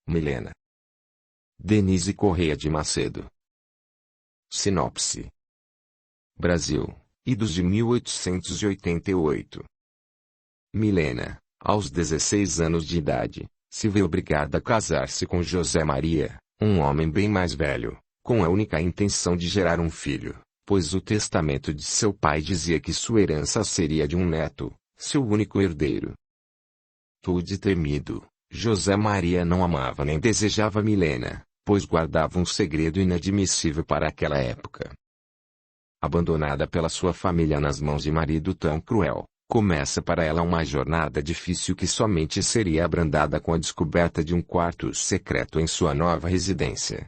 Milena Denise Correia de Macedo. Sinopse: Brasil, idos de 1888. Milena, aos 16 anos de idade, se vê obrigada a casar-se com José Maria, um homem bem mais velho, com a única intenção de gerar um filho, pois o testamento de seu pai dizia que sua herança seria de um neto, seu único herdeiro. Tudo temido, José Maria não amava nem desejava Milena, pois guardava um segredo inadmissível para aquela época. Abandonada pela sua família nas mãos de marido tão cruel, começa para ela uma jornada difícil que somente seria abrandada com a descoberta de um quarto secreto em sua nova residência.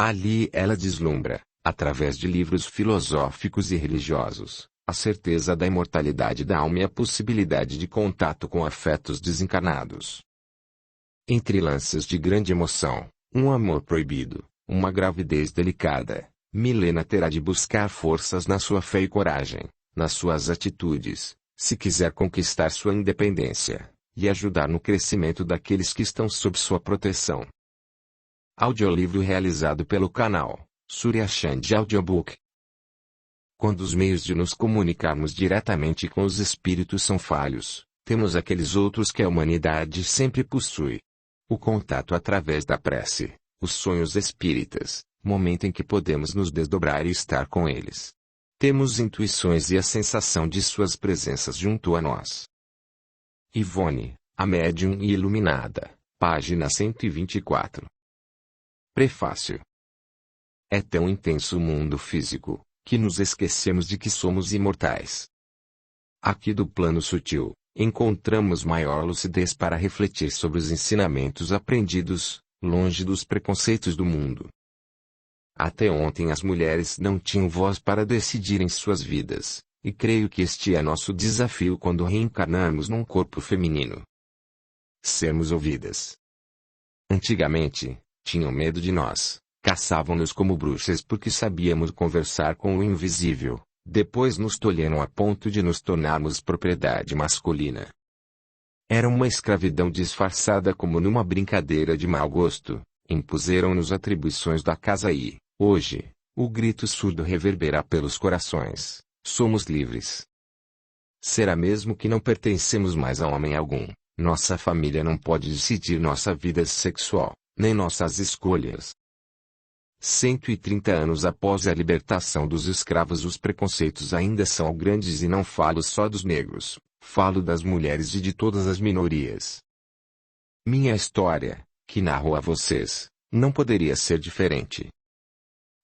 Ali ela deslumbra, através de livros filosóficos e religiosos, a certeza da imortalidade da alma e a possibilidade de contato com afetos desencarnados. Entre lances de grande emoção, um amor proibido, uma gravidez delicada, Milena terá de buscar forças na sua fé e coragem, nas suas atitudes, se quiser conquistar sua independência, e ajudar no crescimento daqueles que estão sob sua proteção. Audiolivro realizado pelo canal Surya Chand Audiobook. Quando os meios de nos comunicarmos diretamente com os espíritos são falhos, temos aqueles outros que a humanidade sempre possui. O contato através da prece, os sonhos espíritas, momento em que podemos nos desdobrar e estar com eles. Temos intuições e a sensação de suas presenças junto a nós. Ivone, a médium e iluminada, página 124. Prefácio. É tão intenso o mundo físico, que nos esquecemos de que somos imortais. Aqui do plano sutil, encontramos maior lucidez para refletir sobre os ensinamentos aprendidos, longe dos preconceitos do mundo. Até ontem as mulheres não tinham voz para decidir em suas vidas, e creio que este é nosso desafio quando reencarnamos num corpo feminino. Sermos ouvidas. Antigamente, tinham medo de nós, caçavam-nos como bruxas porque sabíamos conversar com o invisível. Depois nos tolheram a ponto de nos tornarmos propriedade masculina. Era uma escravidão disfarçada como numa brincadeira de mau gosto, impuseram-nos atribuições da casa e, hoje, o grito surdo reverbera pelos corações, somos livres. Será mesmo que não pertencemos mais a homem algum, nossa família não pode decidir nossa vida sexual, nem nossas escolhas. 130 anos após a libertação dos escravos, os preconceitos ainda são grandes e não falo só dos negros, falo das mulheres e de todas as minorias. Minha história, que narro a vocês, não poderia ser diferente.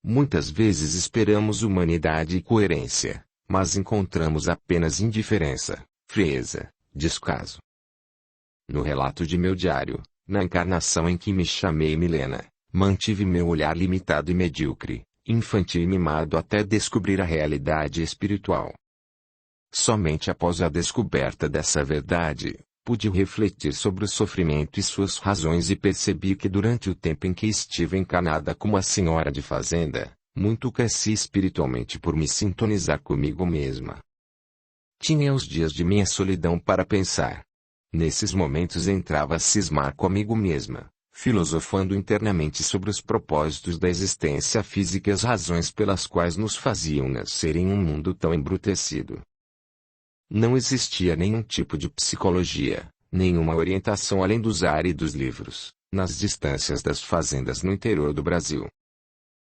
Muitas vezes esperamos humanidade e coerência, mas encontramos apenas indiferença, frieza, descaso. No relato de meu diário, na encarnação em que me chamei Milena, mantive meu olhar limitado e medíocre, infantil e mimado até descobrir a realidade espiritual. Somente após a descoberta dessa verdade, pude refletir sobre o sofrimento e suas razões e percebi que durante o tempo em que estive encarnada como a senhora de fazenda, muito cresci espiritualmente por me sintonizar comigo mesma. Tinha os dias de minha solidão para pensar. Nesses momentos entrava a cismar comigo mesma, filosofando internamente sobre os propósitos da existência física e as razões pelas quais nos faziam nascer em um mundo tão embrutecido. Não existia nenhum tipo de psicologia, nenhuma orientação além dos áridos livros, nas distâncias das fazendas no interior do Brasil.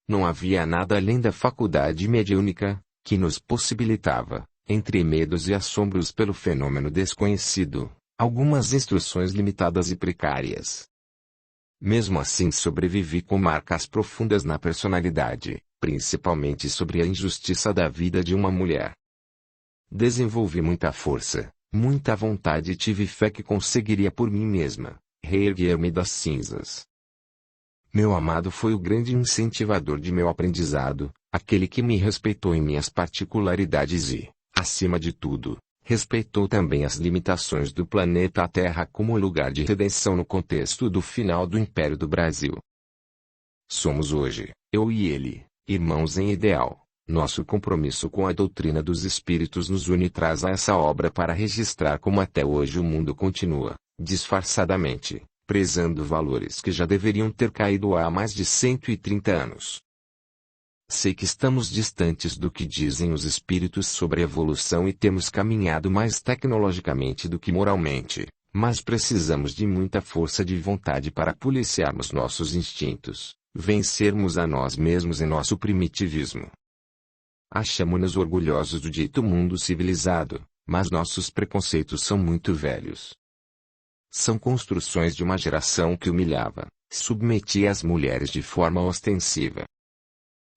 Não havia nada além da faculdade mediúnica, que nos possibilitava, entre medos e assombros pelo fenômeno desconhecido, algumas instruções limitadas e precárias. Mesmo assim sobrevivi com marcas profundas na personalidade, principalmente sobre a injustiça da vida de uma mulher. Desenvolvi muita força, muita vontade e tive fé que conseguiria por mim mesma, reerguer-me das cinzas. Meu amado foi o grande incentivador de meu aprendizado, aquele que me respeitou em minhas particularidades e, acima de tudo, respeitou também as limitações do planeta Terra como lugar de redenção no contexto do final do Império do Brasil. Somos hoje, eu e ele, irmãos em ideal. Nosso compromisso com a doutrina dos espíritos nos une e traz a essa obra para registrar como até hoje o mundo continua, disfarçadamente, prezando valores que já deveriam ter caído há mais de 130 anos. Sei que estamos distantes do que dizem os espíritos sobre a evolução e temos caminhado mais tecnologicamente do que moralmente, mas precisamos de muita força de vontade para policiarmos nossos instintos, vencermos a nós mesmos em nosso primitivismo. Achamo-nos orgulhosos do dito mundo civilizado, mas nossos preconceitos são muito velhos. São construções de uma geração que humilhava, submetia as mulheres de forma ostensiva.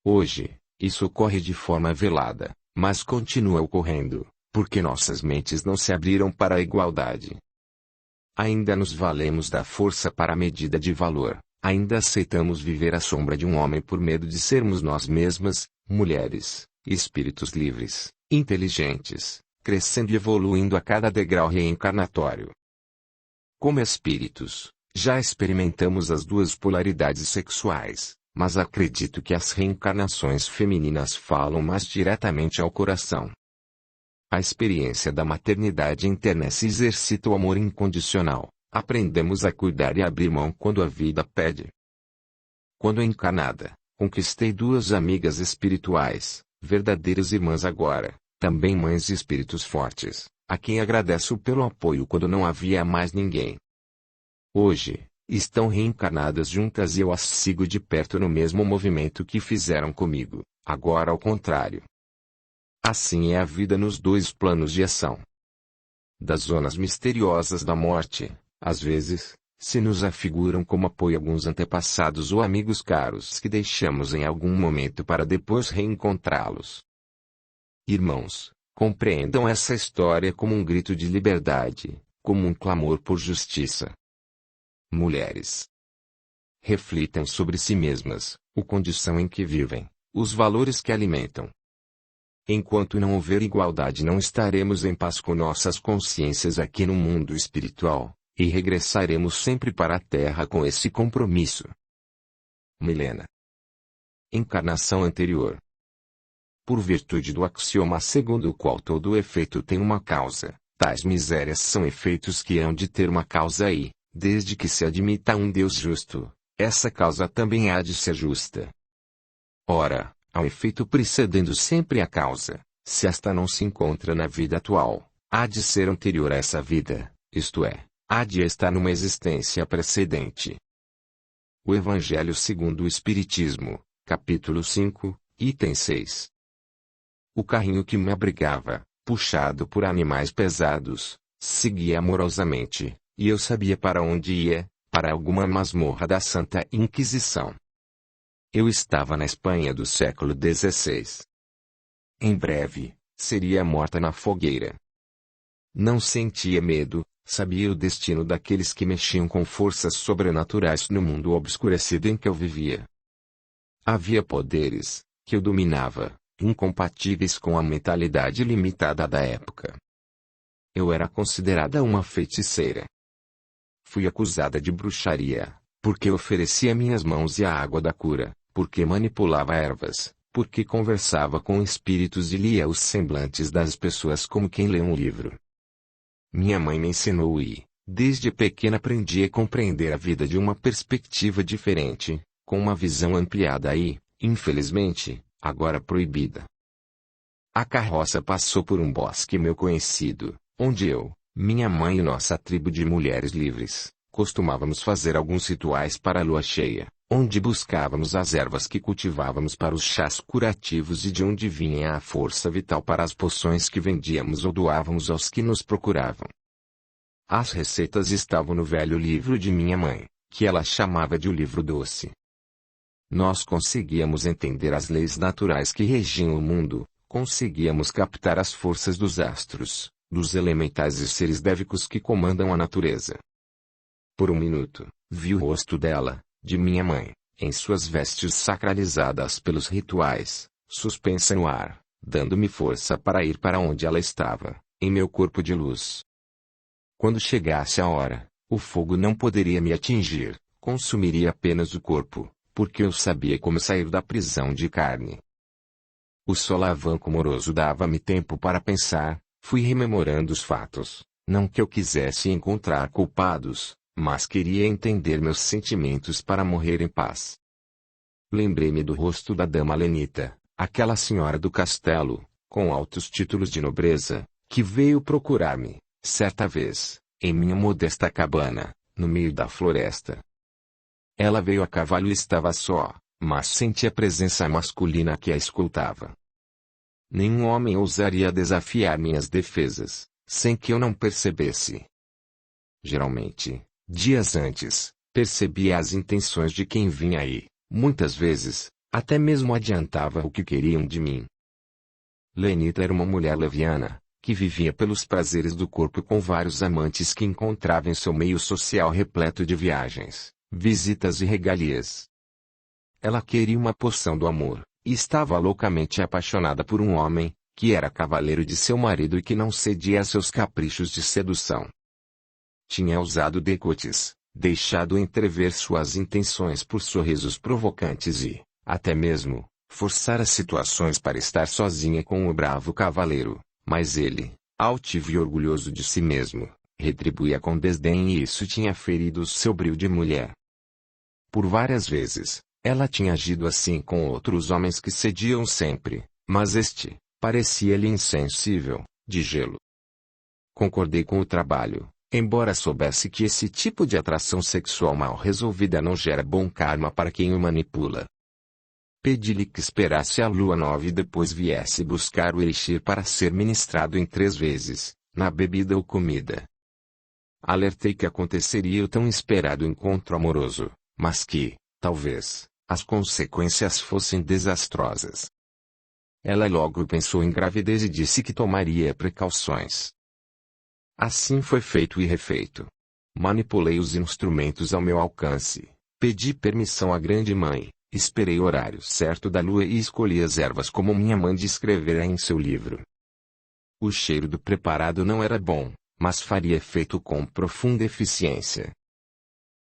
Hoje, isso ocorre de forma velada, mas continua ocorrendo, porque nossas mentes não se abriram para a igualdade. Ainda nos valemos da força para a medida de valor, ainda aceitamos viver à sombra de um homem por medo de sermos nós mesmas, mulheres, espíritos livres, inteligentes, crescendo e evoluindo a cada degrau reencarnatório. Como espíritos, já experimentamos as duas polaridades sexuais, mas acredito que as reencarnações femininas falam mais diretamente ao coração. A experiência da maternidade enternece e exercita o amor incondicional. Aprendemos a cuidar e abrir mão quando a vida pede. Quando encarnada, conquistei duas amigas espirituais, verdadeiras irmãs agora, também mães e espíritos fortes, a quem agradeço pelo apoio quando não havia mais ninguém. Hoje, estão reencarnadas juntas e eu as sigo de perto no mesmo movimento que fizeram comigo, agora ao contrário. Assim é a vida nos dois planos de ação. Das zonas misteriosas da morte, às vezes, se nos afiguram como apoio alguns antepassados ou amigos caros que deixamos em algum momento para depois reencontrá-los. Irmãos, compreendam essa história como um grito de liberdade, como um clamor por justiça. Mulheres, reflitam sobre si mesmas, a condição em que vivem, os valores que alimentam. Enquanto não houver igualdade, não estaremos em paz com nossas consciências aqui no mundo espiritual, e regressaremos sempre para a Terra com esse compromisso. Milena. Encarnação anterior. Por virtude do axioma segundo o qual todo efeito tem uma causa, tais misérias são efeitos que hão de ter uma causa e, desde que se admita um Deus justo, essa causa também há de ser justa. Ora, ao efeito precedendo sempre a causa, se esta não se encontra na vida atual, há de ser anterior a essa vida, isto é, há de estar numa existência precedente. O Evangelho segundo o Espiritismo, capítulo 5, item 6. O carrinho que me abrigava, puxado por animais pesados, seguia amorosamente, e eu sabia para onde ia, para alguma masmorra da Santa Inquisição. Eu estava na Espanha do século XVI. Em breve, seria morta na fogueira. Não sentia medo, sabia o destino daqueles que mexiam com forças sobrenaturais no mundo obscurecido em que eu vivia. Havia poderes, que eu dominava, incompatíveis com a mentalidade limitada da época. Eu era considerada uma feiticeira. Fui acusada de bruxaria, porque oferecia minhas mãos e a água da cura, porque manipulava ervas, porque conversava com espíritos e lia os semblantes das pessoas como quem lê um livro. Minha mãe me ensinou e, desde pequena aprendi a compreender a vida de uma perspectiva diferente, com uma visão ampliada e, infelizmente, agora proibida. A carroça passou por um bosque meu conhecido, onde eu, minha mãe e nossa tribo de mulheres livres, costumávamos fazer alguns rituais para a lua cheia, onde buscávamos as ervas que cultivávamos para os chás curativos e de onde vinha a força vital para as poções que vendíamos ou doávamos aos que nos procuravam. As receitas estavam no velho livro de minha mãe, que ela chamava de o livro doce. Nós conseguíamos entender as leis naturais que regiam o mundo, conseguíamos captar as forças dos astros, dos elementais e seres dévicos que comandam a natureza. Por um minuto, vi o rosto dela, de minha mãe, em suas vestes sacralizadas pelos rituais, suspensa no ar, dando-me força para ir para onde ela estava, em meu corpo de luz. Quando chegasse a hora, o fogo não poderia me atingir, consumiria apenas o corpo, porque eu sabia como sair da prisão de carne. O solavanco moroso dava-me tempo para pensar, fui rememorando os fatos, não que eu quisesse encontrar culpados, mas queria entender meus sentimentos para morrer em paz. Lembrei-me do rosto da dama Lenita, aquela senhora do castelo, com altos títulos de nobreza, que veio procurar-me, certa vez, em minha modesta cabana, no meio da floresta. Ela veio a cavalo e estava só, mas senti a presença masculina que a escutava. Nenhum homem ousaria desafiar minhas defesas, sem que eu não percebesse. Geralmente, dias antes, percebia as intenções de quem vinha aí, muitas vezes, até mesmo adiantava o que queriam de mim. Lenita era uma mulher leviana, que vivia pelos prazeres do corpo com vários amantes que encontrava em seu meio social repleto de viagens, visitas e regalias. Ela queria uma poção do amor, e estava loucamente apaixonada por um homem, que era cavaleiro de seu marido e que não cedia a seus caprichos de sedução. Tinha usado decotes, deixado entrever suas intenções por sorrisos provocantes e, até mesmo, forçara situações para estar sozinha com o bravo cavaleiro, mas ele, altivo e orgulhoso de si mesmo, retribuía com desdém e isso tinha ferido seu brio de mulher. Por várias vezes, ela tinha agido assim com outros homens que cediam sempre, mas este, parecia-lhe insensível, de gelo. Concordei com o trabalho, embora soubesse que esse tipo de atração sexual mal resolvida não gera bom karma para quem o manipula. Pedi-lhe que esperasse a lua nova e depois viesse buscar o elixir para ser ministrado em 3 vezes, na bebida ou comida. Alertei que aconteceria o tão esperado encontro amoroso, mas que, talvez, as consequências fossem desastrosas. Ela logo pensou em gravidez e disse que tomaria precauções. Assim foi feito e refeito. Manipulei os instrumentos ao meu alcance, pedi permissão à grande-mãe, esperei o horário certo da lua e escolhi as ervas como minha mãe descrevera em seu livro. O cheiro do preparado não era bom, mas faria efeito com profunda eficiência.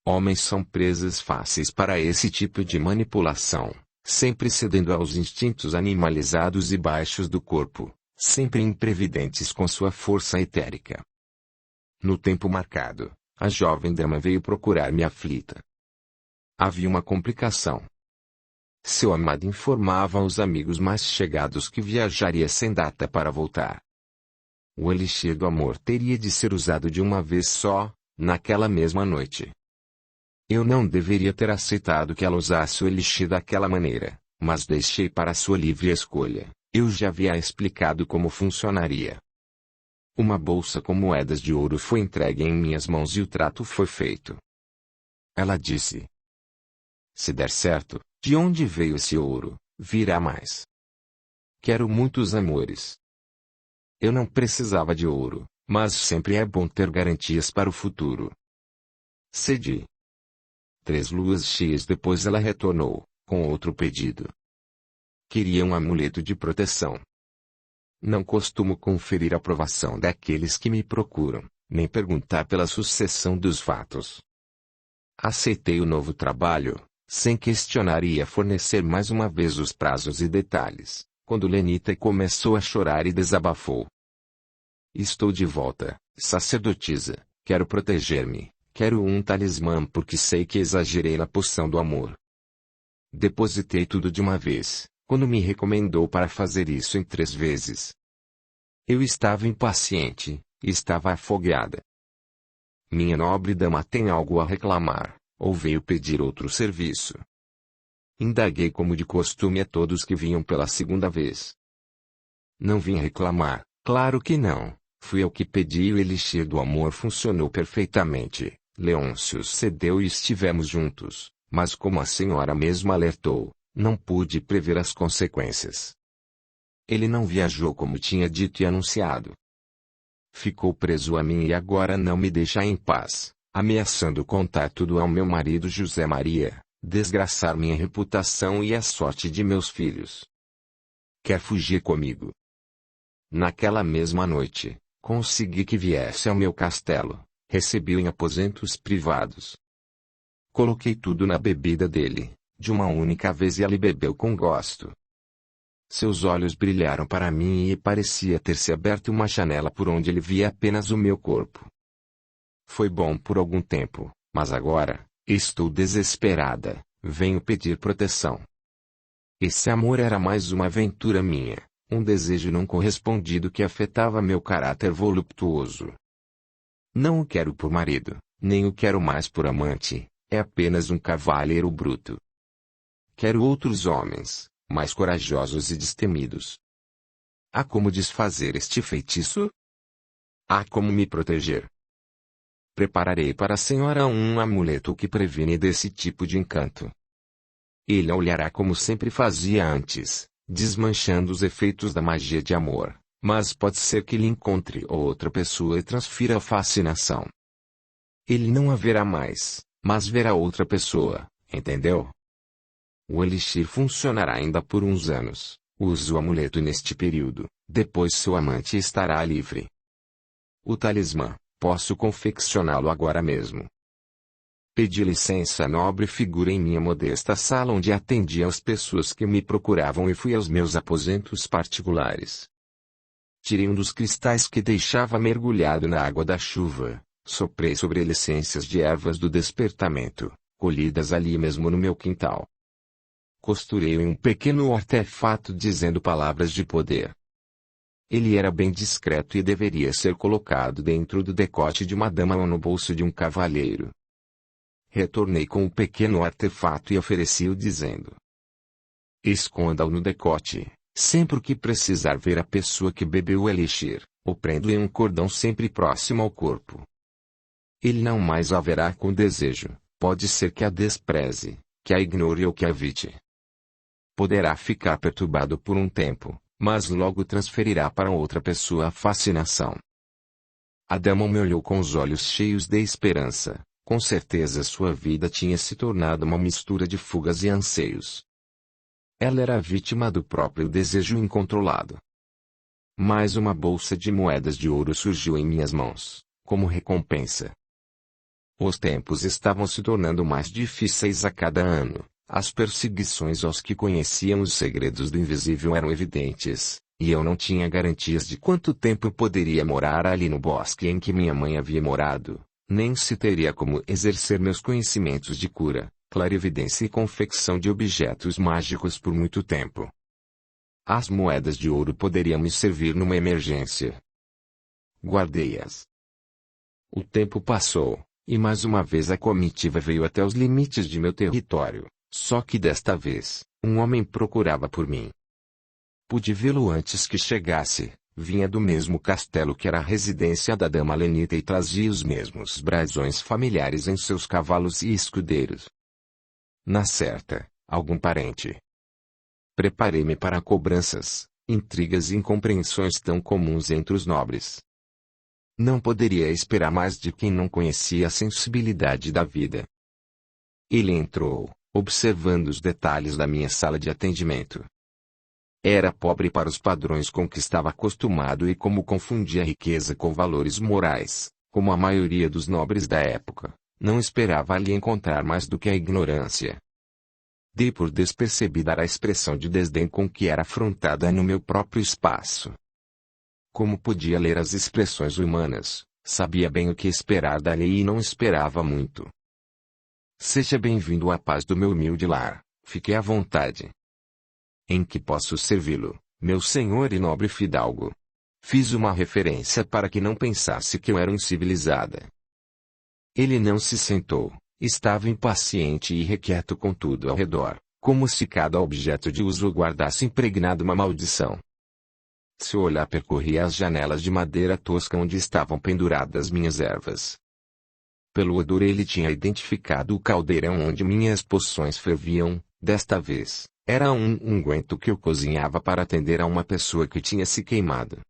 Homens são presas fáceis para esse tipo de manipulação, sempre cedendo aos instintos animalizados e baixos do corpo, sempre imprevidentes com sua força etérica. No tempo marcado, a jovem dama veio procurar-me aflita. Havia uma complicação. Seu amado informava aos amigos mais chegados que viajaria sem data para voltar. O elixir do amor teria de ser usado de uma vez só, naquela mesma noite. Eu não deveria ter aceitado que ela usasse o elixir daquela maneira, mas deixei para sua livre escolha. Eu já havia explicado como funcionaria. Uma bolsa com moedas de ouro foi entregue em minhas mãos e o trato foi feito. Ela disse: se der certo, de onde veio esse ouro, virá mais. Quero muitos amores. Eu não precisava de ouro, mas sempre é bom ter garantias para o futuro. Cedi. 3 luas cheias depois ela retornou, com outro pedido. Queria um amuleto de proteção. Não costumo conferir a aprovação daqueles que me procuram, nem perguntar pela sucessão dos fatos. Aceitei o novo trabalho, sem questionar e ia fornecer mais uma vez os prazos e detalhes, quando Lenita começou a chorar e desabafou. Estou de volta, sacerdotisa, quero proteger-me, quero um talismã porque sei que exagerei na poção do amor. Depositei tudo de uma vez, quando me recomendou para fazer isso em 3 vezes. Eu estava impaciente, estava afogueada. Minha nobre dama tem algo a reclamar, ou veio pedir outro serviço? Indaguei como de costume a todos que vinham pela 2ª vez. Não vim reclamar, claro que não, fui eu que pedi e o elixir do amor funcionou perfeitamente. Leôncio cedeu e estivemos juntos, mas como a senhora mesma alertou, não pude prever as consequências. Ele não viajou como tinha dito e anunciado. Ficou preso a mim e agora não me deixa em paz, ameaçando contar tudo ao meu marido José Maria, desgraçar minha reputação e a sorte de meus filhos. Quer fugir comigo? Naquela mesma noite, consegui que viesse ao meu castelo, recebi-o em aposentos privados. Coloquei tudo na bebida dele, de uma única vez e ele bebeu com gosto. Seus olhos brilharam para mim e parecia ter-se aberto uma janela por onde ele via apenas o meu corpo. Foi bom por algum tempo, mas agora, estou desesperada, venho pedir proteção. Esse amor era mais uma aventura minha, um desejo não correspondido que afetava meu caráter voluptuoso. Não o quero por marido, nem o quero mais por amante, é apenas um cavalheiro bruto. Quero outros homens, mais corajosos e destemidos. Há como desfazer este feitiço? Há como me proteger. Prepararei para a senhora um amuleto que previne desse tipo de encanto. Ele a olhará como sempre fazia antes, desmanchando os efeitos da magia de amor, mas pode ser que ele encontre outra pessoa e transfira a fascinação. Ele não a verá mais, mas verá outra pessoa, entendeu? O elixir funcionará ainda por uns anos. Use o amuleto neste período, depois seu amante estará livre. O talismã, posso confeccioná-lo agora mesmo. Pedi licença à nobre figura em minha modesta sala onde atendia às pessoas que me procuravam e fui aos meus aposentos particulares. Tirei um dos cristais que deixava mergulhado na água da chuva, soprei sobre ele essências de ervas do despertamento, colhidas ali mesmo no meu quintal. Costurei em um pequeno artefato dizendo palavras de poder. Ele era bem discreto e deveria ser colocado dentro do decote de uma dama ou no bolso de um cavalheiro. Retornei com o pequeno artefato e ofereci-o dizendo: esconda-o no decote, sempre que precisar ver a pessoa que bebeu o elixir, ou prendo em um cordão sempre próximo ao corpo. Ele não mais a verá com desejo, pode ser que a despreze, que a ignore ou que a evite. Poderá ficar perturbado por um tempo, mas logo transferirá para outra pessoa a fascinação. A dama me olhou com os olhos cheios de esperança. Com certeza sua vida tinha se tornado uma mistura de fugas e anseios. Ela era vítima do próprio desejo incontrolado. Mais uma bolsa de moedas de ouro surgiu em minhas mãos, como recompensa. Os tempos estavam se tornando mais difíceis a cada ano. As perseguições aos que conheciam os segredos do invisível eram evidentes, e eu não tinha garantias de quanto tempo eu poderia morar ali no bosque em que minha mãe havia morado, nem se teria como exercer meus conhecimentos de cura, clarividência e confecção de objetos mágicos por muito tempo. As moedas de ouro poderiam me servir numa emergência. Guardei-as. O tempo passou, e mais uma vez a comitiva veio até os limites de meu território. Só que desta vez, um homem procurava por mim. Pude vê-lo antes que chegasse, vinha do mesmo castelo que era a residência da dama Lenita e trazia os mesmos brasões familiares em seus cavalos e escudeiros. Na certa, algum parente. Preparei-me para cobranças, intrigas e incompreensões tão comuns entre os nobres. Não poderia esperar mais de quem não conhecia a sensibilidade da vida. Ele entrou, observando os detalhes da minha sala de atendimento. Era pobre para os padrões com que estava acostumado e como confundia riqueza com valores morais, como a maioria dos nobres da época, não esperava ali encontrar mais do que a ignorância. Dei por despercebida a expressão de desdém com que era afrontada no meu próprio espaço. Como podia ler as expressões humanas, sabia bem o que esperar dali e não esperava muito. Seja bem-vindo à paz do meu humilde lar, fique à vontade. Em que posso servi-lo, meu senhor e nobre fidalgo? Fiz uma referência para que não pensasse que eu era incivilizada. Ele não se sentou, estava impaciente e irrequieto com tudo ao redor, como se cada objeto de uso guardasse impregnado uma maldição. Seu olhar percorria as janelas de madeira tosca onde estavam penduradas minhas ervas. Pelo odor ele tinha identificado o caldeirão onde minhas poções ferviam, desta vez, era um unguento que eu cozinhava para atender a uma pessoa que tinha se queimado.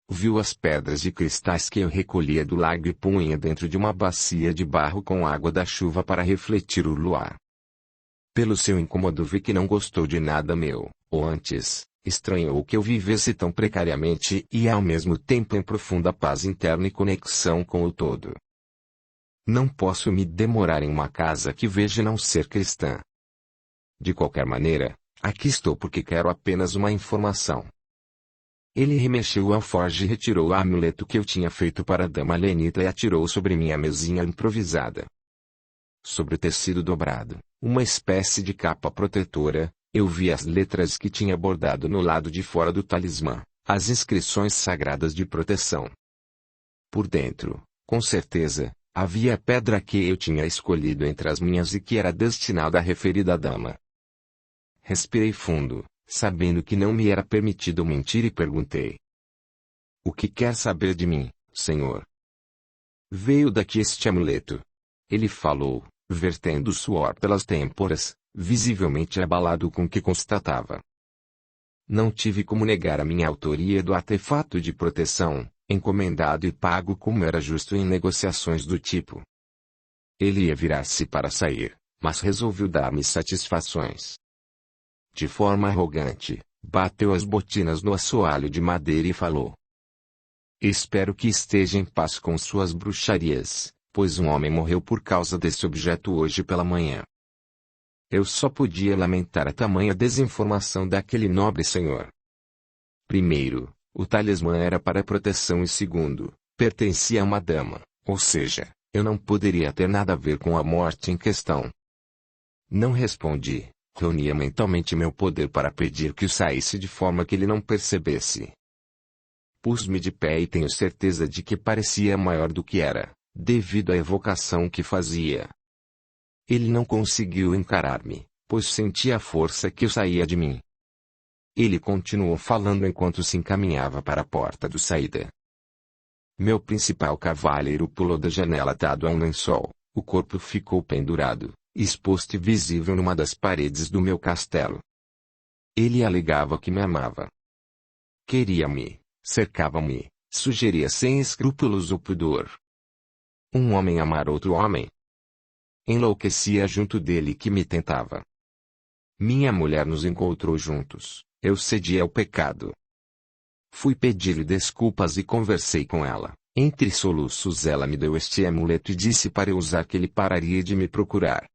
Viu as pedras de cristais que eu recolhia do lago e punha dentro de uma bacia de barro com água da chuva para refletir o luar. Pelo seu incômodo vi que não gostou de nada meu, ou antes, estranhou que eu vivesse tão precariamente e ao mesmo tempo em profunda paz interna e conexão com o todo. Não posso me demorar em uma casa que veja não ser cristã. De qualquer maneira, aqui estou porque quero apenas uma informação. Ele remexeu o alforje e retirou o amuleto que eu tinha feito para a dama lenita e atirou sobre minha mesinha improvisada. Sobre o tecido dobrado, uma espécie de capa protetora, eu vi as letras que tinha bordado no lado de fora do talismã, as inscrições sagradas de proteção. Por dentro, com certeza, havia a pedra que eu tinha escolhido entre as minhas e que era destinada à referida dama. Respirei fundo, sabendo que não me era permitido mentir e perguntei: "O que quer saber de mim, senhor?" "Veio daqui este amuleto." Ele falou, vertendo suor pelas têmporas, visivelmente abalado com o que constatava. Não tive como negar a minha autoria do artefato de proteção, encomendado e pago como era justo em negociações do tipo. Ele ia virar-se para sair, mas resolveu dar-me satisfações. De forma arrogante, bateu as botinas no assoalho de madeira e falou: "Espero que esteja em paz com suas bruxarias, pois um homem morreu por causa desse objeto hoje pela manhã." Eu só podia lamentar a tamanha desinformação daquele nobre senhor. Primeiro, o talismã era para proteção e segundo, pertencia a uma dama, ou seja, eu não poderia ter nada a ver com a morte em questão. Não respondi, reunia mentalmente meu poder para pedir que o saísse de forma que ele não percebesse. Pus-me de pé e tenho certeza de que parecia maior do que era, devido à evocação que fazia. Ele não conseguiu encarar-me, pois sentia a força que saía de mim. Ele continuou falando enquanto se encaminhava para a porta de saída. Meu principal cavaleiro pulou da janela atado a um lençol, o corpo ficou pendurado, exposto e visível numa das paredes do meu castelo. Ele alegava que me amava. Queria-me, cercava-me, sugeria sem escrúpulos ou pudor. Um homem amar outro homem? Enlouquecia junto dele que me tentava. Minha mulher nos encontrou juntos, eu cedi ao pecado. Fui pedir-lhe desculpas e conversei com ela. Entre soluços ela me deu este amuleto e disse para eu usar que ele pararia de me procurar.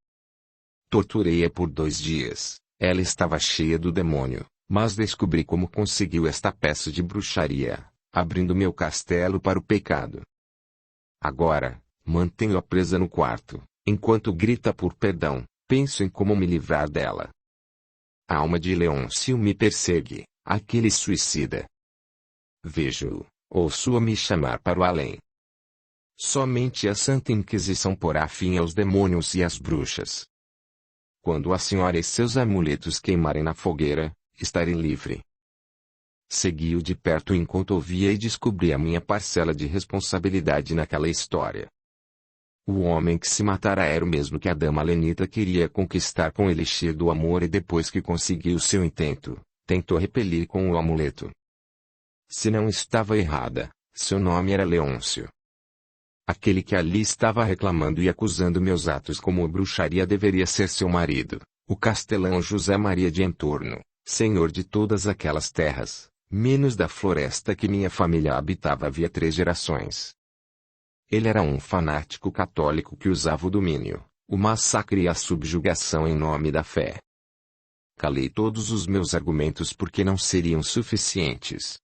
Torturei-a por 2 dias, ela estava cheia do demônio, mas descobri como conseguiu esta peça de bruxaria, abrindo meu castelo para o pecado. Agora, mantenho-a presa no quarto. Enquanto grita por perdão, penso em como me livrar dela. A alma de Leôncio me persegue, aquele suicida. Vejo-o, ouço-a me chamar para o além. Somente a Santa Inquisição porá fim aos demônios e às bruxas. Quando a senhora e seus amuletos queimarem na fogueira, estarei livre. Segui-o de perto enquanto ouvia e descobri a minha parcela de responsabilidade naquela história. O homem que se matara era o mesmo que a dama lenita queria conquistar com o elixir do amor e depois que conseguiu seu intento, tentou repelir com o amuleto. Se não estava errada, seu nome era Leôncio. Aquele que ali estava reclamando e acusando meus atos como bruxaria deveria ser seu marido, o castelão José Maria de Entorno, senhor de todas aquelas terras, menos da floresta que minha família habitava havia 3 gerações. Ele era um fanático católico que usava o domínio, o massacre e a subjugação em nome da fé. Calei todos os meus argumentos porque não seriam suficientes.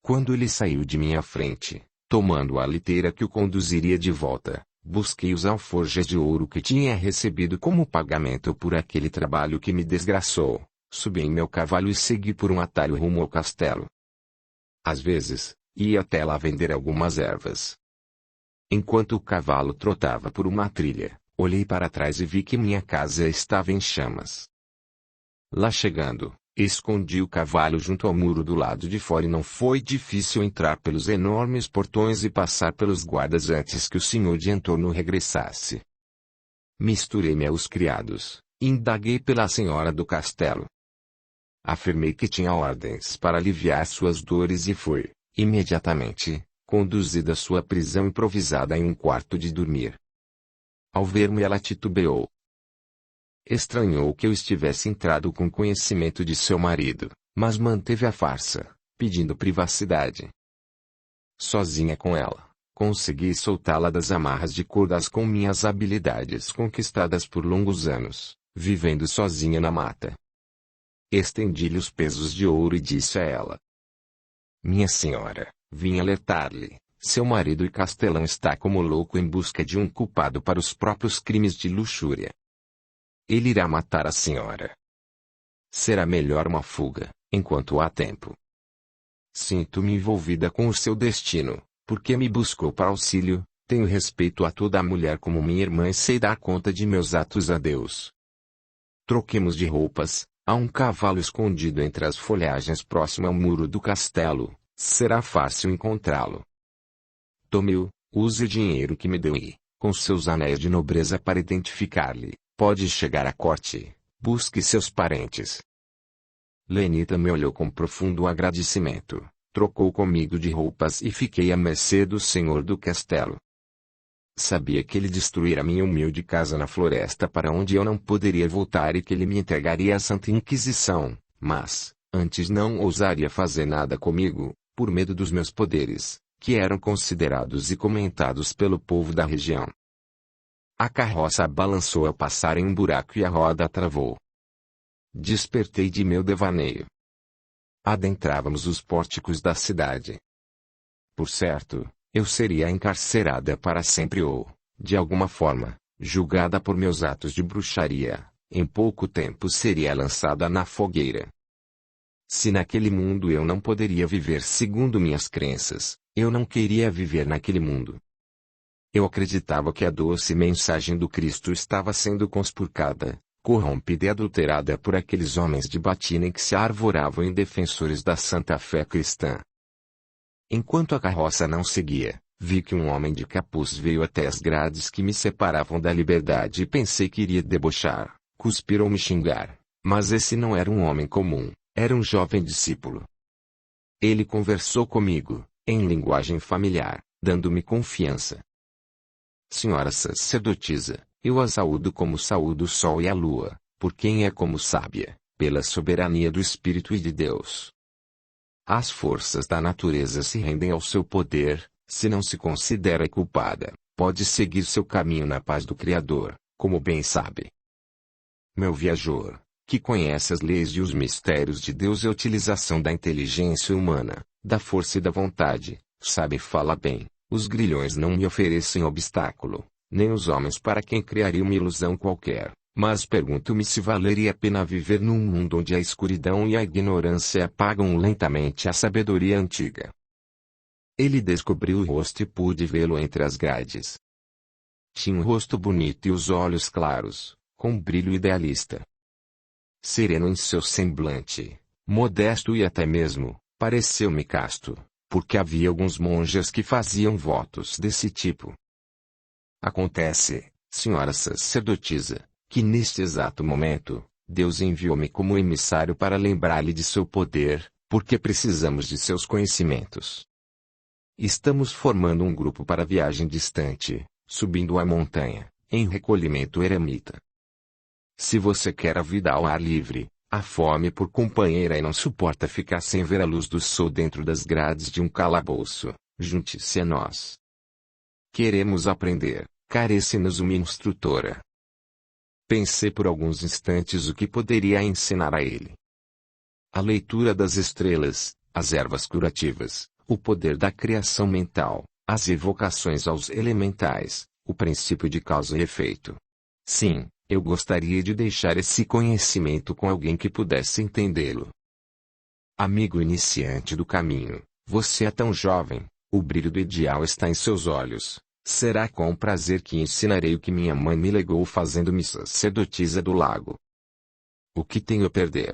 Quando ele saiu de minha frente, tomando a liteira que o conduziria de volta, busquei os alforjes de ouro que tinha recebido como pagamento por aquele trabalho que me desgraçou, subi em meu cavalo e segui por um atalho rumo ao castelo. Às vezes, ia até lá vender algumas ervas. Enquanto o cavalo trotava por uma trilha, olhei para trás e vi que minha casa estava em chamas. Lá chegando, escondi o cavalo junto ao muro do lado de fora e não foi difícil entrar pelos enormes portões e passar pelos guardas antes que o senhor de Entorno regressasse. Misturei-me aos criados, indaguei pela senhora do castelo. Afirmei que tinha ordens para aliviar suas dores e fui, imediatamente, conduzida à sua prisão improvisada em um quarto de dormir. Ao ver-me ela titubeou. Estranhou que eu estivesse entrado com conhecimento de seu marido, mas manteve a farsa, pedindo privacidade. Sozinha com ela, consegui soltá-la das amarras de cordas com minhas habilidades conquistadas por longos anos, vivendo sozinha na mata. Estendi-lhe os pesos de ouro e disse a ela: Minha senhora, vim alertar-lhe. Seu marido e Castelão está como louco em busca de um culpado para os próprios crimes de luxúria. Ele irá matar a senhora. Será melhor uma fuga, enquanto há tempo. Sinto-me envolvida com o seu destino, porque me buscou para auxílio. Tenho respeito a toda a mulher como minha irmã e sei dar conta de meus atos a Deus. Troquemos de roupas, há um cavalo escondido entre as folhagens próximo ao muro do castelo, será fácil encontrá-lo. Tome-o, use o dinheiro que me deu e, com seus anéis de nobreza para identificar-lhe, pode chegar à corte, busque seus parentes. Lenita me olhou com profundo agradecimento, trocou comigo de roupas e fiquei à mercê do senhor do castelo. Sabia que ele destruíra minha humilde casa na floresta para onde eu não poderia voltar e que ele me entregaria à Santa Inquisição, mas, antes não ousaria fazer nada comigo, por medo dos meus poderes, que eram considerados e comentados pelo povo da região. A carroça balançou ao passar em um buraco e a roda travou. Despertei de meu devaneio. Adentrávamos os pórticos da cidade. Por certo, eu seria encarcerada para sempre ou, de alguma forma, julgada por meus atos de bruxaria, em pouco tempo seria lançada na fogueira. Se naquele mundo eu não poderia viver segundo minhas crenças, eu não queria viver naquele mundo. Eu acreditava que a doce mensagem do Cristo estava sendo conspurcada, corrompida e adulterada por aqueles homens de batina que se arvoravam em defensores da santa fé cristã. Enquanto a carroça não seguia, vi que um homem de capuz veio até as grades que me separavam da liberdade e pensei que iria debochar, cuspir ou me xingar, mas esse não era um homem comum, era um jovem discípulo. Ele conversou comigo, em linguagem familiar, dando-me confiança. Senhora sacerdotisa, eu a saúdo como saúdo o sol e a lua, por quem é como sábia, pela soberania do Espírito e de Deus. As forças da natureza se rendem ao seu poder, se não se considera culpada, pode seguir seu caminho na paz do Criador, como bem sabe. Meu viajor, que conhece as leis e os mistérios de Deus e a utilização da inteligência humana, da força e da vontade, sabe e fala bem, os grilhões não me oferecem obstáculo, nem os homens para quem criaria uma ilusão qualquer. Mas pergunto-me se valeria a pena viver num mundo onde a escuridão e a ignorância apagam lentamente a sabedoria antiga. Ele descobriu o rosto e pude vê-lo entre as grades. Tinha um rosto bonito e os olhos claros, com brilho idealista. Sereno em seu semblante, modesto e até mesmo, pareceu-me casto, porque havia alguns monges que faziam votos desse tipo. Acontece, senhora sacerdotisa, que neste exato momento, Deus enviou-me como emissário para lembrar-lhe de seu poder, porque precisamos de seus conhecimentos. Estamos formando um grupo para viagem distante, subindo a montanha, em recolhimento eremita. Se você quer a vida ao ar livre, a fome por companheira e não suporta ficar sem ver a luz do sol dentro das grades de um calabouço, junte-se a nós. Queremos aprender, carece-nos uma instrutora. Pensei por alguns instantes o que poderia ensinar a ele. A leitura das estrelas, as ervas curativas, o poder da criação mental, as evocações aos elementais, o princípio de causa e efeito. Sim, eu gostaria de deixar esse conhecimento com alguém que pudesse entendê-lo. Amigo iniciante do caminho, você é tão jovem, o brilho do ideal está em seus olhos. Será com prazer que ensinarei o que minha mãe me legou fazendo-me sacerdotisa do lago. O que tenho a perder?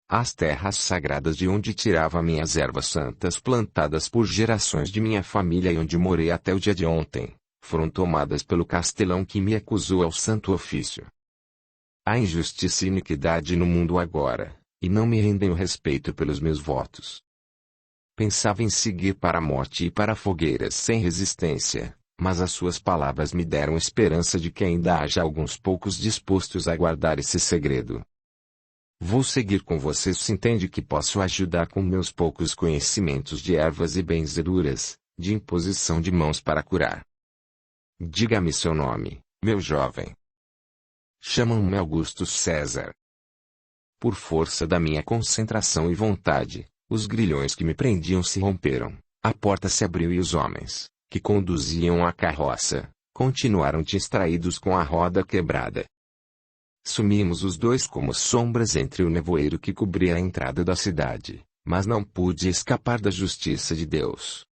As terras sagradas de onde tirava minhas ervas santas plantadas por gerações de minha família e onde morei até o dia de ontem, foram tomadas pelo castelão que me acusou ao santo ofício. Há injustiça e iniquidade no mundo agora, e não me rendem o respeito pelos meus votos. Pensava em seguir para a morte e para a fogueira sem resistência, mas as suas palavras me deram esperança de que ainda haja alguns poucos dispostos a guardar esse segredo. Vou seguir com você se entende que posso ajudar com meus poucos conhecimentos de ervas e benzeduras, de imposição de mãos para curar. Diga-me seu nome, meu jovem. Chamam-me Augusto César. Por força da minha concentração e vontade, Os grilhões que me prendiam se romperam, a porta se abriu e os homens, que conduziam a carroça, continuaram distraídos com a roda quebrada. Sumimos os dois como sombras entre o nevoeiro que cobria a entrada da cidade, mas não pude escapar da justiça de Deus.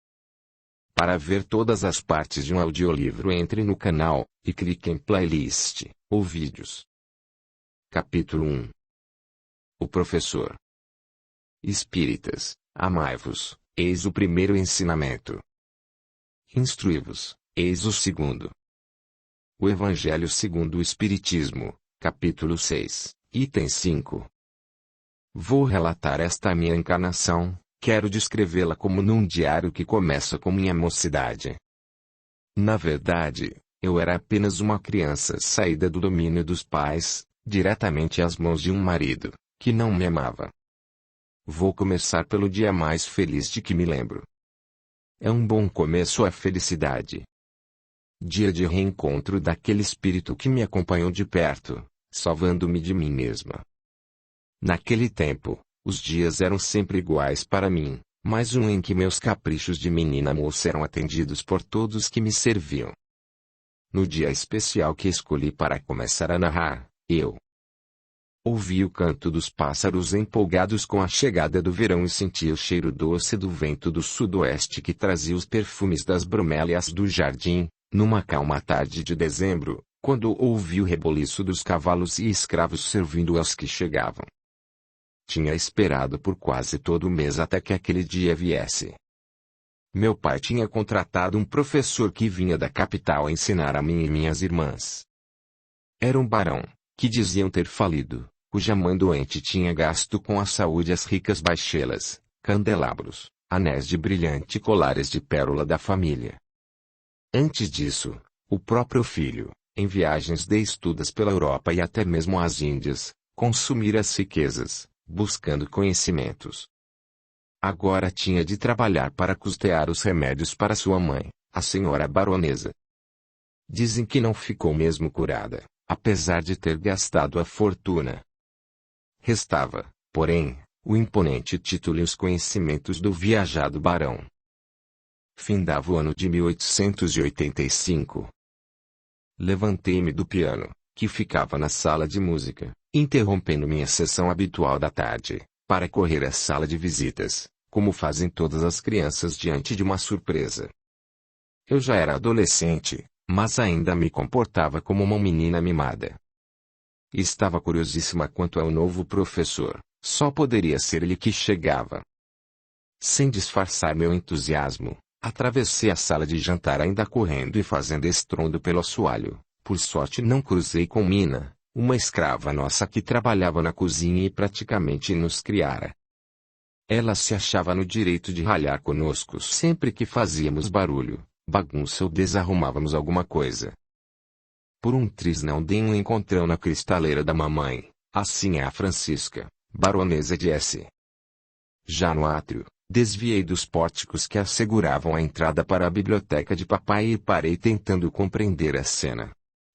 Para ver todas as partes de um audiolivro, entre no canal e clique em playlist ou vídeos. Capítulo 1. O professor. Espíritas, amai-vos, eis o primeiro ensinamento. Instruí-vos, eis o segundo. O Evangelho segundo o Espiritismo, capítulo 6, item 5. Vou relatar esta minha encarnação, quero descrevê-la como num diário que começa com minha mocidade. Na verdade, eu era apenas uma criança saída do domínio dos pais, diretamente às mãos de um marido, que não me amava. Vou começar pelo dia mais feliz de que me lembro. É um bom começo a felicidade. Dia de reencontro daquele espírito que me acompanhou de perto, salvando-me de mim mesma. Naquele tempo, os dias eram sempre iguais para mim, mas um em que meus caprichos de menina moça eram atendidos por todos que me serviam. No dia especial que escolhi para começar a narrar, eu ouvi o canto dos pássaros empolgados com a chegada do verão e senti o cheiro doce do vento do sudoeste que trazia os perfumes das bromélias do jardim, numa calma tarde de dezembro, quando ouvi o reboliço dos cavalos e escravos servindo aos que chegavam. Tinha esperado por quase todo o mês até que aquele dia viesse. Meu pai tinha contratado um professor que vinha da capital ensinar a mim e minhas irmãs. Era um barão, que diziam ter falido, cuja mãe doente tinha gasto com a saúde as ricas baixelas, candelabros, anéis de brilhante e colares de pérola da família. Antes disso, o próprio filho, em viagens de estudos pela Europa e até mesmo às Índias, consumira as riquezas, buscando conhecimentos. Agora tinha de trabalhar para custear os remédios para sua mãe, a senhora baronesa. Dizem que não ficou mesmo curada, apesar de ter gastado a fortuna. Restava, porém, o imponente título e os conhecimentos do viajado barão. Findava o ano de 1885. Levantei-me do piano, que ficava na sala de música, interrompendo minha sessão habitual da tarde, para correr à sala de visitas, como fazem todas as crianças diante de uma surpresa. Eu já era adolescente, mas ainda me comportava como uma menina mimada. Estava curiosíssima quanto ao novo professor, só poderia ser ele que chegava. Sem disfarçar meu entusiasmo, atravessei a sala de jantar ainda correndo e fazendo estrondo pelo assoalho. Por sorte não cruzei com Mina, uma escrava nossa que trabalhava na cozinha e praticamente nos criara. Ela se achava no direito de ralhar conosco sempre que fazíamos barulho, bagunça ou desarrumávamos alguma coisa. Por um triz não dei um encontrão na cristaleira da mamãe, assim é a Francisca, baronesa de S. Já no átrio, desviei dos pórticos que asseguravam a entrada para a biblioteca de papai e parei tentando compreender a cena.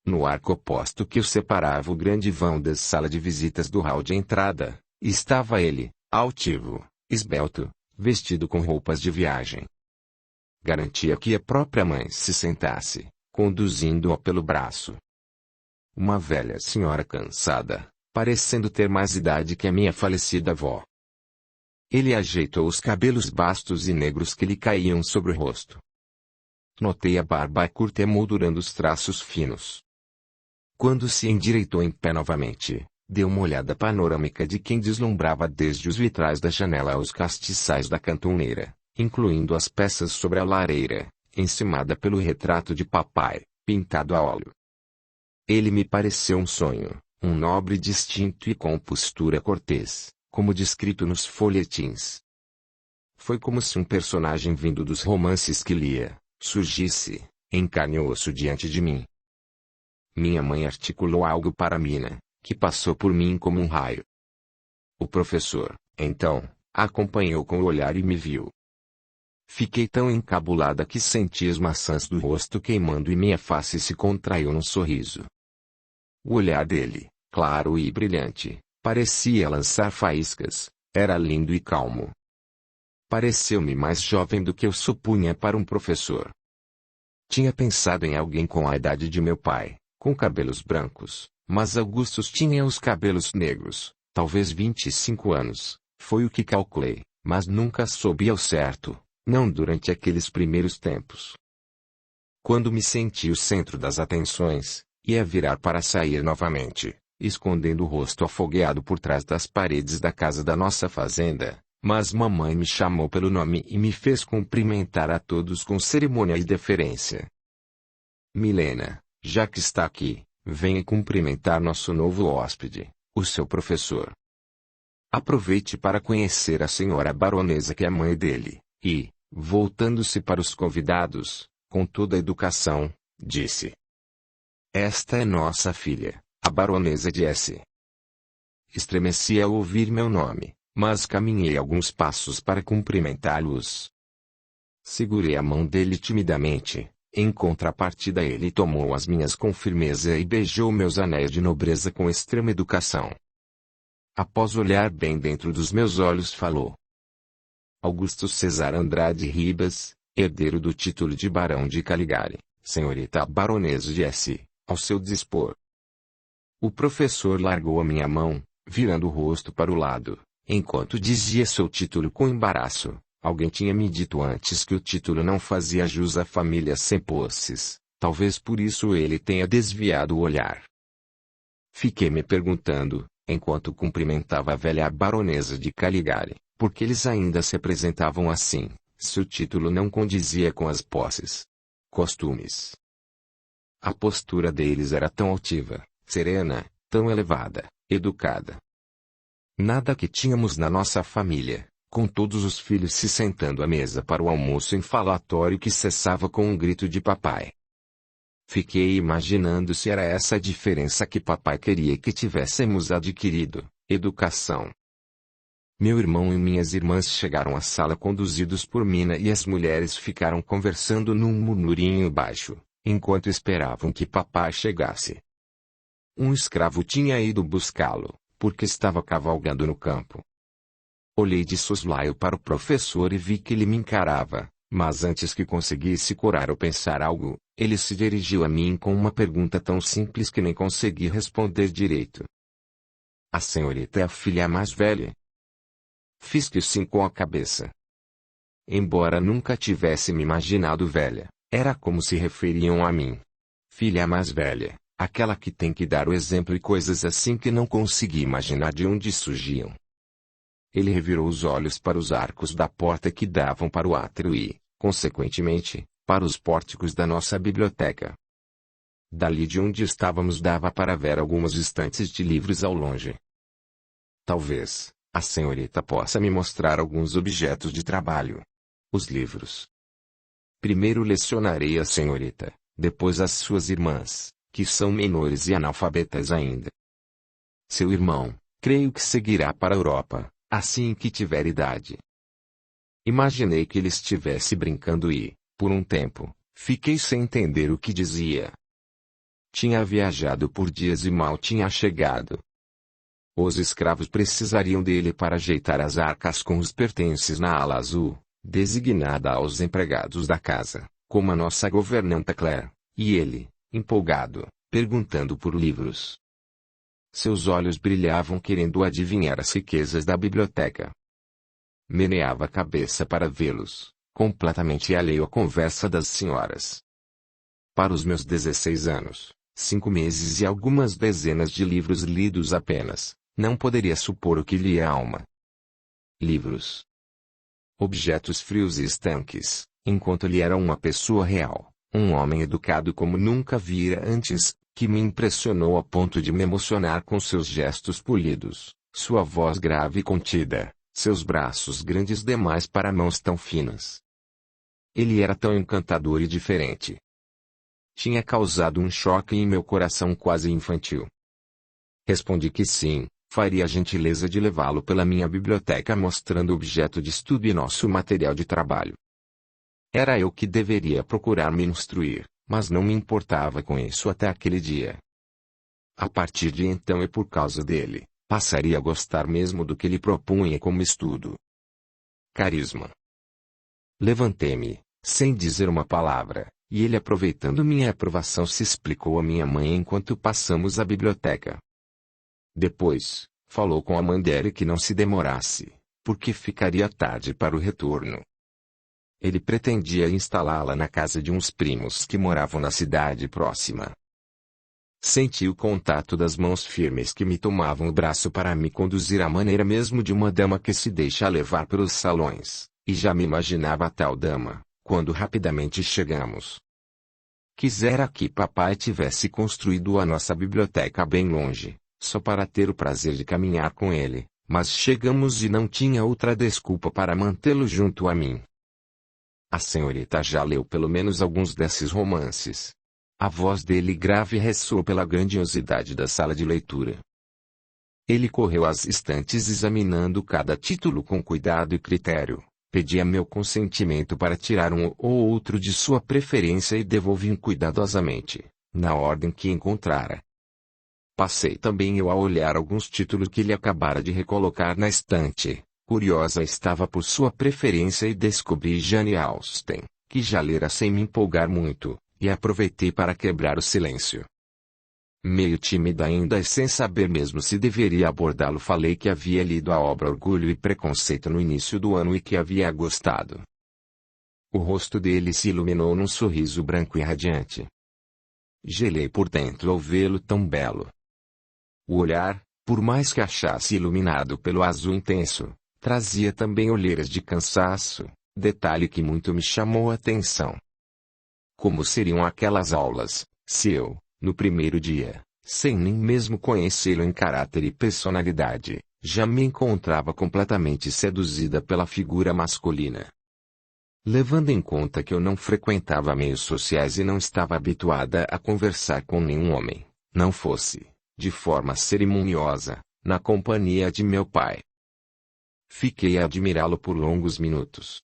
No arco oposto que o separava o grande vão da sala de visitas do hall de entrada, estava ele, altivo, esbelto, vestido com roupas de viagem. Garantia que a própria mãe se sentasse, conduzindo-o pelo braço. Uma velha senhora cansada, parecendo ter mais idade que a minha falecida avó. Ele ajeitou os cabelos bastos e negros que lhe caíam sobre o rosto. Notei a barba curta emoldurando os traços finos. Quando se endireitou em pé novamente, deu uma olhada panorâmica de quem deslumbrava desde os vitrais da janela aos castiçais da cantoneira, incluindo as peças sobre a lareira, encimada pelo retrato de papai, pintado a óleo. Ele me pareceu um sonho, um nobre distinto e com postura cortês, como descrito nos folhetins. Foi como se um personagem vindo dos romances que lia, surgisse, em carne e osso diante de mim. Minha mãe articulou algo para Mina, que passou por mim como um raio. O professor, então, a acompanhou com o olhar e me viu. Fiquei tão encabulada que senti as maçãs do rosto queimando e minha face se contraiu num sorriso. O olhar dele, claro e brilhante, parecia lançar faíscas, era lindo e calmo. Pareceu-me mais jovem do que eu supunha para um professor. Tinha pensado em alguém com a idade de meu pai, com cabelos brancos, mas Augustus tinha os cabelos negros, talvez 25 anos, foi o que calculei, mas nunca soube ao certo, não durante aqueles primeiros tempos. Quando me senti o centro das atenções, ia virar para sair novamente, escondendo o rosto afogueado por trás das paredes da casa da nossa fazenda, mas mamãe me chamou pelo nome e me fez cumprimentar a todos com cerimônia e deferência. Milena, já que está aqui, venha cumprimentar nosso novo hóspede, o seu professor. Aproveite para conhecer a senhora baronesa que é mãe dele, e, voltando-se para os convidados, com toda a educação, disse: Esta é nossa filha, a baronesa de S. Estremeci ao ouvir meu nome, mas caminhei alguns passos para cumprimentá-los. Segurei a mão dele timidamente, em contrapartida ele tomou as minhas com firmeza e beijou meus anéis de nobreza com extrema educação. Após olhar bem dentro dos meus olhos falou: Augusto Cesar Andrade Ribas, herdeiro do título de Barão de Caligari, senhorita baronesa de S., ao seu dispor. O professor largou a minha mão, virando o rosto para o lado, enquanto dizia seu título com embaraço. Alguém tinha me dito antes que o título não fazia jus à família sem posses, talvez por isso ele tenha desviado o olhar. Fiquei me perguntando, enquanto cumprimentava a velha baronesa de Caligari, por que eles ainda se apresentavam assim, se o título não condizia com as posses. Costumes. A postura deles era tão altiva, serena, tão elevada, educada. Nada que tínhamos na nossa família, com todos os filhos se sentando à mesa para o almoço em falatório que cessava com um grito de papai. Fiquei imaginando se era essa a diferença que papai queria que tivéssemos adquirido, educação. Meu irmão e minhas irmãs chegaram à sala conduzidos por Mina e as mulheres ficaram conversando num murmurinho baixo, enquanto esperavam que papai chegasse. Um escravo tinha ido buscá-lo, porque estava cavalgando no campo. Olhei de soslaio para o professor e vi que ele me encarava, mas antes que conseguisse curar ou pensar algo, ele se dirigiu a mim com uma pergunta tão simples que nem consegui responder direito. A senhorita é a filha mais velha? Fiz que sim com a cabeça. Embora nunca tivesse me imaginado velha, era como se referiam a mim. Filha mais velha, aquela que tem que dar o exemplo e coisas assim que não consegui imaginar de onde surgiam. Ele revirou os olhos para os arcos da porta que davam para o átrio e, consequentemente, para os pórticos da nossa biblioteca. Dali de onde estávamos dava para ver algumas estantes de livros ao longe. Talvez a senhorita possa me mostrar alguns objetos de trabalho. Os livros. Primeiro lecionarei a senhorita, depois as suas irmãs, que são menores e analfabetas ainda. Seu irmão, creio que seguirá para a Europa, assim que tiver idade. Imaginei que ele estivesse brincando e, por um tempo, fiquei sem entender o que dizia. Tinha viajado por dias e mal tinha chegado. Os escravos precisariam dele para ajeitar as arcas com os pertences na ala azul, designada aos empregados da casa, como a nossa governanta Claire, e ele, empolgado, perguntando por livros. Seus olhos brilhavam querendo adivinhar as riquezas da biblioteca. Meneava a cabeça para vê-los, completamente alheio à conversa das senhoras. Para os meus 16 anos, 5 meses e algumas dezenas de livros lidos apenas, não poderia supor o que lia a alma. Livros. Objetos frios e estanques, enquanto ele era uma pessoa real, um homem educado como nunca vira antes, que me impressionou a ponto de me emocionar com seus gestos polidos, sua voz grave e contida, seus braços grandes demais para mãos tão finas. Ele era tão encantador e diferente. Tinha causado um choque em meu coração quase infantil. Respondi que sim, faria a gentileza de levá-lo pela minha biblioteca mostrando objeto de estudo e nosso material de trabalho. Era eu que deveria procurar me instruir, mas não me importava com isso até aquele dia. A partir de então e por causa dele, passaria a gostar mesmo do que ele propunha como estudo. carisma. Levantei-me, sem dizer uma palavra, e ele, aproveitando minha aprovação, se explicou à minha mãe enquanto passamos à biblioteca. Depois, falou com a mãe dela que não se demorasse, porque ficaria tarde para o retorno. Ele pretendia instalá-la na casa de uns primos que moravam na cidade próxima. Senti o contato das mãos firmes que me tomavam o braço para me conduzir à maneira mesmo de uma dama que se deixa levar pelos salões, e já me imaginava a tal dama, quando rapidamente chegamos. Quisera que papai tivesse construído a nossa biblioteca bem longe, só para ter o prazer de caminhar com ele, mas chegamos e não tinha outra desculpa para mantê-lo junto a mim. A senhorita já leu pelo menos alguns desses romances. A voz dele grave ressoou pela grandiosidade da sala de leitura. Ele correu às estantes examinando cada título com cuidado e critério, pedia meu consentimento para tirar um ou outro de sua preferência e devolvi-o cuidadosamente, na ordem que encontrara. Passei também eu a olhar alguns títulos que ele acabara de recolocar na estante. Curiosa estava por sua preferência e descobri Jane Austen, que já lera sem me empolgar muito, e aproveitei para quebrar o silêncio. Meio tímida ainda e sem saber mesmo se deveria abordá-lo, falei que havia lido a obra Orgulho e Preconceito no início do ano e que havia gostado. O rosto dele se iluminou num sorriso branco e radiante. Gelei por dentro ao vê-lo tão belo. O olhar, por mais que achasse iluminado pelo azul intenso, trazia também olheiras de cansaço, detalhe que muito me chamou a atenção. Como seriam aquelas aulas, se eu, no primeiro dia, sem nem mesmo conhecê-lo em caráter e personalidade, já me encontrava completamente seduzida pela figura masculina? Levando em conta que eu não frequentava meios sociais e não estava habituada a conversar com nenhum homem, não fosse, de forma cerimoniosa, na companhia de meu pai. Fiquei a admirá-lo por longos minutos.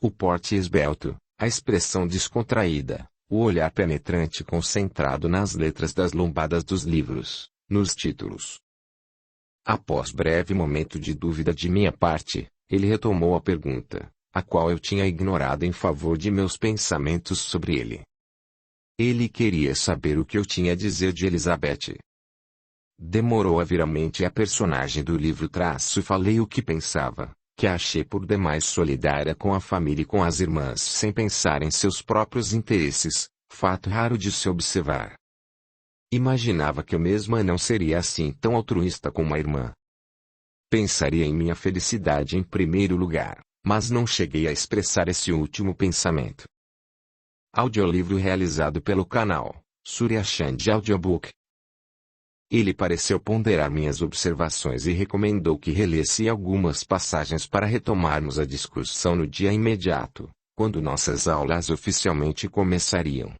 O porte esbelto, a expressão descontraída, o olhar penetrante concentrado nas letras das lombadas dos livros, nos títulos. Após breve momento de dúvida de minha parte, ele retomou a pergunta, a qual eu tinha ignorado em favor de meus pensamentos sobre ele. Ele queria saber o que eu tinha a dizer de Elizabeth. Demorou a vir à mente a personagem do livro e falei o que pensava, que a achei por demais solidária com a família e com as irmãs sem pensar em seus próprios interesses, fato raro de se observar. Imaginava que eu mesma não seria assim tão altruísta como a irmã. Pensaria em minha felicidade em primeiro lugar, mas não cheguei a expressar esse último pensamento. Audiolivro realizado pelo canal Surya Chand Audiobook. Ele pareceu ponderar minhas observações e recomendou que relesse algumas passagens para retomarmos a discussão no dia imediato, quando nossas aulas oficialmente começariam.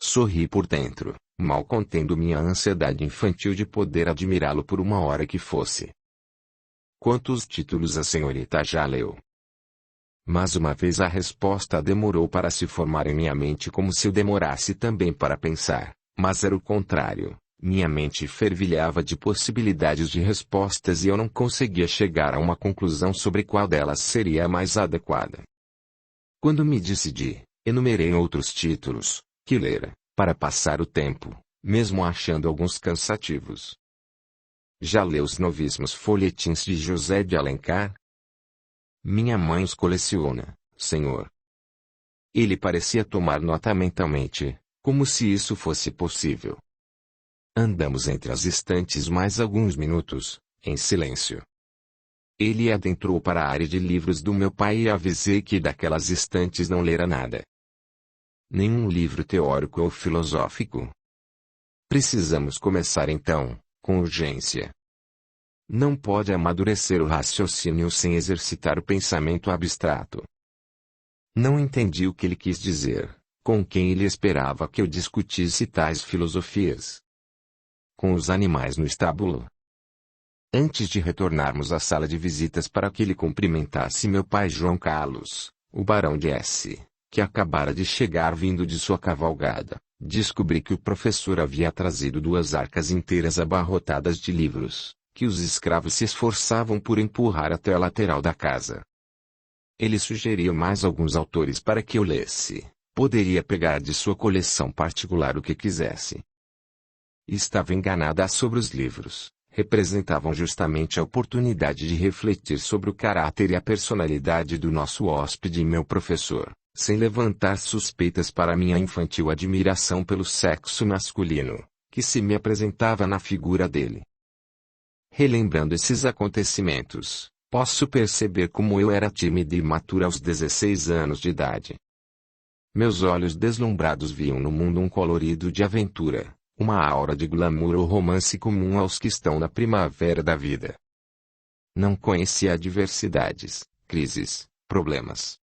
Sorri por dentro, mal contendo minha ansiedade infantil de poder admirá-lo por uma hora que fosse. Quantos títulos a senhorita já leu? Mas uma vez a resposta demorou para se formar em minha mente, como se eu demorasse também para pensar, mas era o contrário. Minha mente fervilhava de possibilidades de respostas e eu não conseguia chegar a uma conclusão sobre qual delas seria a mais adequada. Quando me decidi, enumerei outros títulos, que lera, para passar o tempo, mesmo achando alguns cansativos. Já leu os novíssimos folhetins de José de Alencar? Minha mãe os coleciona, senhor. Ele parecia tomar nota mentalmente, como se isso fosse possível. Andamos entre as estantes mais alguns minutos, em silêncio. Ele adentrou para a área de livros do meu pai e avisei que daquelas estantes não lera nada. Nenhum livro teórico ou filosófico. Precisamos começar então, com urgência. Não pode amadurecer o raciocínio sem exercitar o pensamento abstrato. Não entendi o que ele quis dizer, com quem ele esperava que eu discutisse tais filosofias. Com os animais no estábulo. Antes de retornarmos à sala de visitas para que ele cumprimentasse meu pai João Carlos, o barão de S., que acabara de chegar vindo de sua cavalgada, descobri que o professor havia trazido 2 arcas inteiras abarrotadas de livros, que os escravos se esforçavam por empurrar até a lateral da casa. Ele sugeriu mais alguns autores para que eu lesse. Poderia pegar de sua coleção particular o que quisesse. Estava enganada sobre os livros. Representavam justamente a oportunidade de refletir sobre o caráter e a personalidade do nosso hóspede e meu professor, sem levantar suspeitas para minha infantil admiração pelo sexo masculino, que se me apresentava na figura dele. Relembrando esses acontecimentos, posso perceber como eu era tímida e imatura aos 16 anos de idade. Meus olhos deslumbrados viam no mundo um colorido de aventura, uma aura de glamour ou romance comum aos que estão na primavera da vida. Não conhecia adversidades, crises, problemas.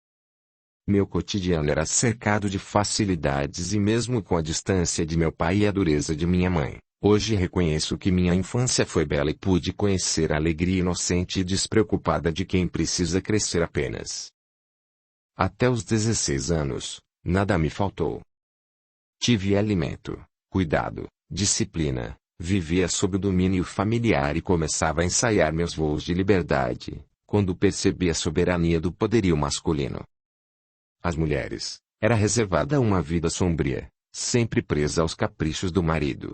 Meu cotidiano era cercado de facilidades e mesmo com a distância de meu pai e a dureza de minha mãe, hoje reconheço que minha infância foi bela e pude conhecer a alegria inocente e despreocupada de quem precisa crescer apenas. Até os 16 anos, nada me faltou. Tive alimento, cuidado, disciplina, vivia sob o domínio familiar e começava a ensaiar meus voos de liberdade, quando percebi a soberania do poderio masculino. Às mulheres, era reservada uma vida sombria, sempre presa aos caprichos do marido.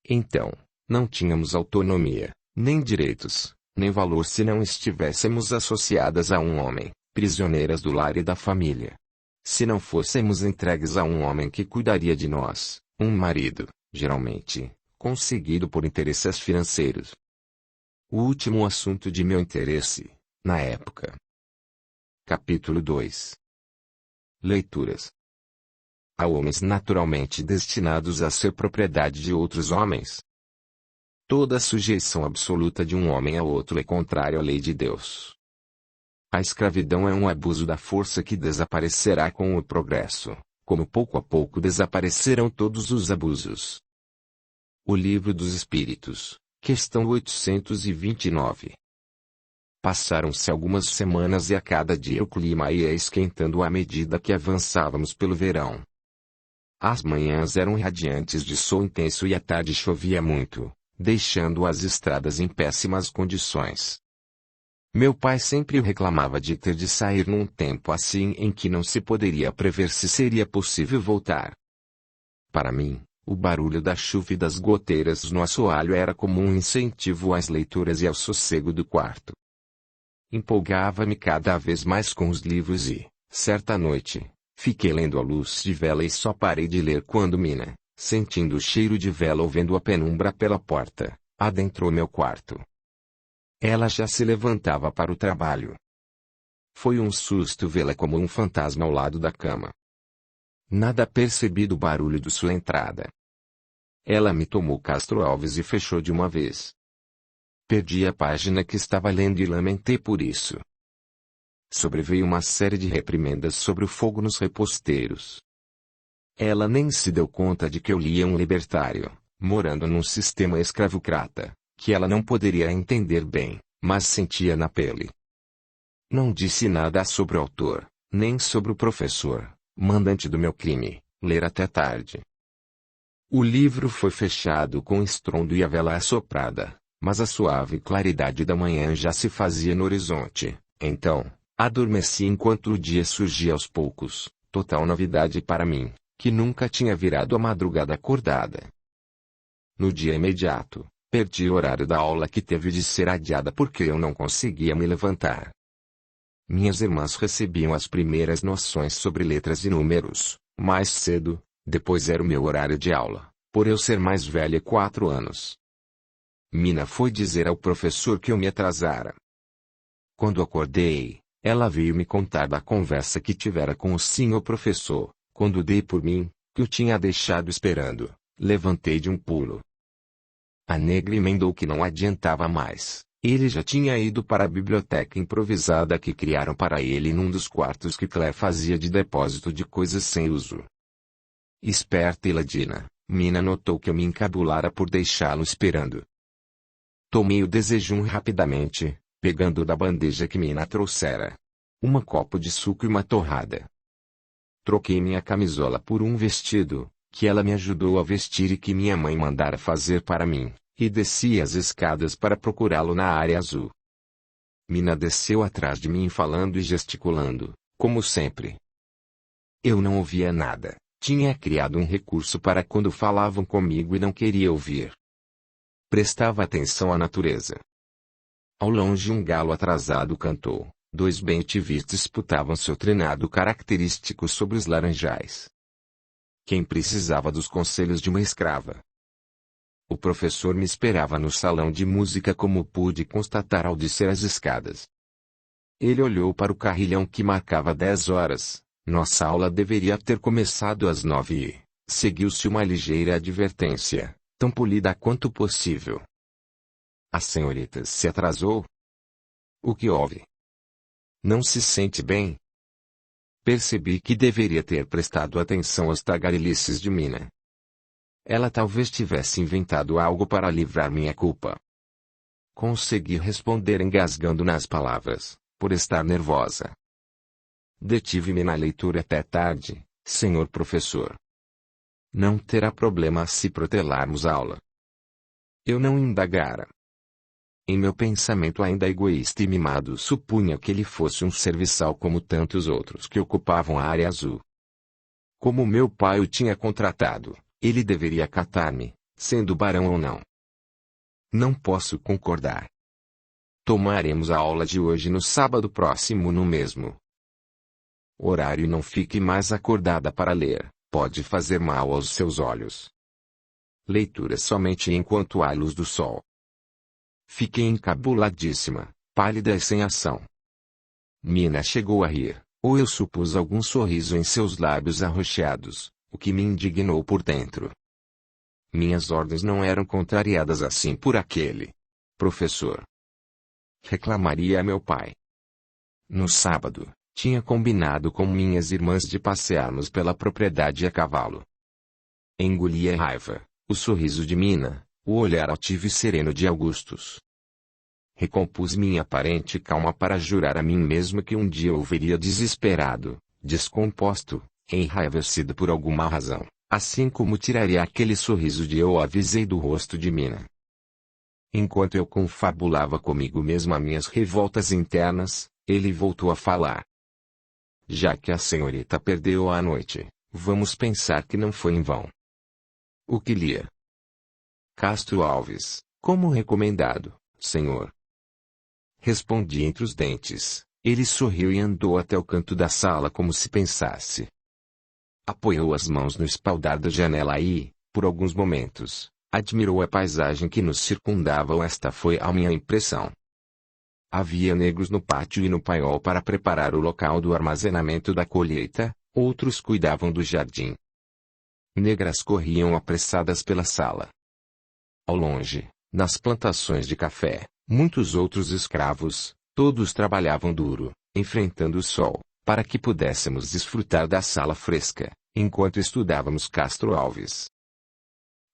Então, não tínhamos autonomia, nem direitos, nem valor se não estivéssemos associadas a um homem, prisioneiras do lar e da família. Se não fôssemos entregues a um homem que cuidaria de nós, um marido, geralmente, conseguido por interesses financeiros. O último assunto de meu interesse, na época. Capítulo 2. Leituras. Há homens naturalmente destinados a ser propriedade de outros homens. Toda sujeição absoluta de um homem ao outro é contrária à lei de Deus. A escravidão é um abuso da força que desaparecerá com o progresso, como pouco a pouco desaparecerão todos os abusos. O Livro dos Espíritos, questão 829. Passaram-se algumas semanas e a cada dia o clima ia esquentando à medida que avançávamos pelo verão. As manhãs eram radiantes de sol intenso e à tarde chovia muito, deixando as estradas em péssimas condições. Meu pai sempre reclamava de ter de sair num tempo assim em que não se poderia prever se seria possível voltar. Para mim, o barulho da chuva e das goteiras no assoalho era como um incentivo às leituras e ao sossego do quarto. Empolgava-me cada vez mais com os livros e, certa noite, fiquei lendo à luz de vela e só parei de ler quando Mina, sentindo o cheiro de vela ou vendo a penumbra pela porta, adentrou meu quarto. Ela já se levantava para o trabalho. Foi um susto vê-la como um fantasma ao lado da cama. Nada percebi do barulho de sua entrada. Ela me tomou Castro Alves e fechou de uma vez. Perdi a página que estava lendo e lamentei por isso. Sobreveio uma série de reprimendas sobre o fogo nos reposteiros. Ela nem se deu conta de que eu lia um libertário, morando num sistema escravocrata, que ela não poderia entender bem, mas sentia na pele. Não disse nada sobre o autor, nem sobre o professor, mandante do meu crime, ler até tarde. O livro foi fechado com estrondo e a vela assoprada, mas a suave claridade da manhã já se fazia no horizonte, então, adormeci enquanto o dia surgia aos poucos, total novidade para mim, que nunca tinha virado a madrugada acordada. No dia imediato, perdi o horário da aula que teve de ser adiada porque eu não conseguia me levantar. Minhas irmãs recebiam as primeiras noções sobre letras e números, mais cedo, depois era o meu horário de aula, por eu ser mais velha 4 anos. Mina foi dizer ao professor que eu me atrasara. Quando acordei, ela veio me contar da conversa que tivera com o senhor professor, quando dei por mim, que o tinha deixado esperando, levantei de um pulo. A negra emendou que não adiantava mais, ele já tinha ido para a biblioteca improvisada que criaram para ele num dos quartos que Claire fazia de depósito de coisas sem uso. Esperta e ladina, Mina notou que eu me encabulara por deixá-lo esperando. Tomei o desejum rapidamente, pegando da bandeja que Mina trouxera. Um copo de suco e uma torrada. Troquei minha camisola por um vestido, que ela me ajudou a vestir e que minha mãe mandara fazer para mim, e desci as escadas para procurá-lo na área azul. Mina desceu atrás de mim falando e gesticulando, como sempre. Eu não ouvia nada. Tinha criado um recurso para quando falavam comigo e não queria ouvir. Prestava atenção à natureza. Ao longe um galo atrasado cantou. 2 bem-te-vis disputavam seu treinado característico sobre os laranjais. Quem precisava dos conselhos de uma escrava? O professor me esperava no salão de música como pude constatar ao descer as escadas. Ele olhou para o carrilhão que marcava 10 horas. Nossa aula deveria ter começado às 9 e seguiu-se uma ligeira advertência, tão polida quanto possível. A senhorita se atrasou? O que houve? Não se sente bem? Percebi que deveria ter prestado atenção às tagarelices de Mina. Ela talvez tivesse inventado algo para livrar minha culpa. Consegui responder engasgando nas palavras, por estar nervosa. Detive-me na leitura até tarde, senhor professor. Não terá problema se protelarmos a aula. Eu não indagara. Em meu pensamento ainda egoísta e mimado supunha que ele fosse um serviçal como tantos outros que ocupavam a área azul. Como meu pai o tinha contratado, ele deveria acatar-me, sendo barão ou não. Não posso concordar. Tomaremos a aula de hoje no sábado próximo no mesmo horário. Não fique mais acordada para ler, pode fazer mal aos seus olhos. Leitura somente enquanto há luz do sol. Fiquei encabuladíssima, pálida e sem ação. Mina chegou a rir, ou eu supus algum sorriso em seus lábios arroxeados, o que me indignou por dentro. Minhas ordens não eram contrariadas assim por aquele professor. Reclamaria a meu pai. No sábado, tinha combinado com minhas irmãs de passearmos pela propriedade a cavalo. Engoli a raiva, o sorriso de Mina, o olhar altivo e sereno de Augustus. Recompus minha aparente calma para jurar a mim mesmo que um dia o veria desesperado, descomposto, enraivecido por alguma razão, assim como tiraria aquele sorriso de eu avisei do rosto de Mina. Enquanto eu confabulava comigo mesmo as minhas revoltas internas, ele voltou a falar. Já que a senhorita perdeu a noite, vamos pensar que não foi em vão. O que lia? Castro Alves, como recomendado, senhor. Respondi entre os dentes. Ele sorriu e andou até o canto da sala como se pensasse. Apoiou as mãos no espaldar da janela e, por alguns momentos, admirou a paisagem que nos circundava. Esta foi a minha impressão. Havia negros no pátio e no paiol para preparar o local do armazenamento da colheita, outros cuidavam do jardim. Negras corriam apressadas pela sala. Ao longe, nas plantações de café, muitos outros escravos, todos trabalhavam duro, enfrentando o sol, para que pudéssemos desfrutar da sala fresca, enquanto estudávamos Castro Alves.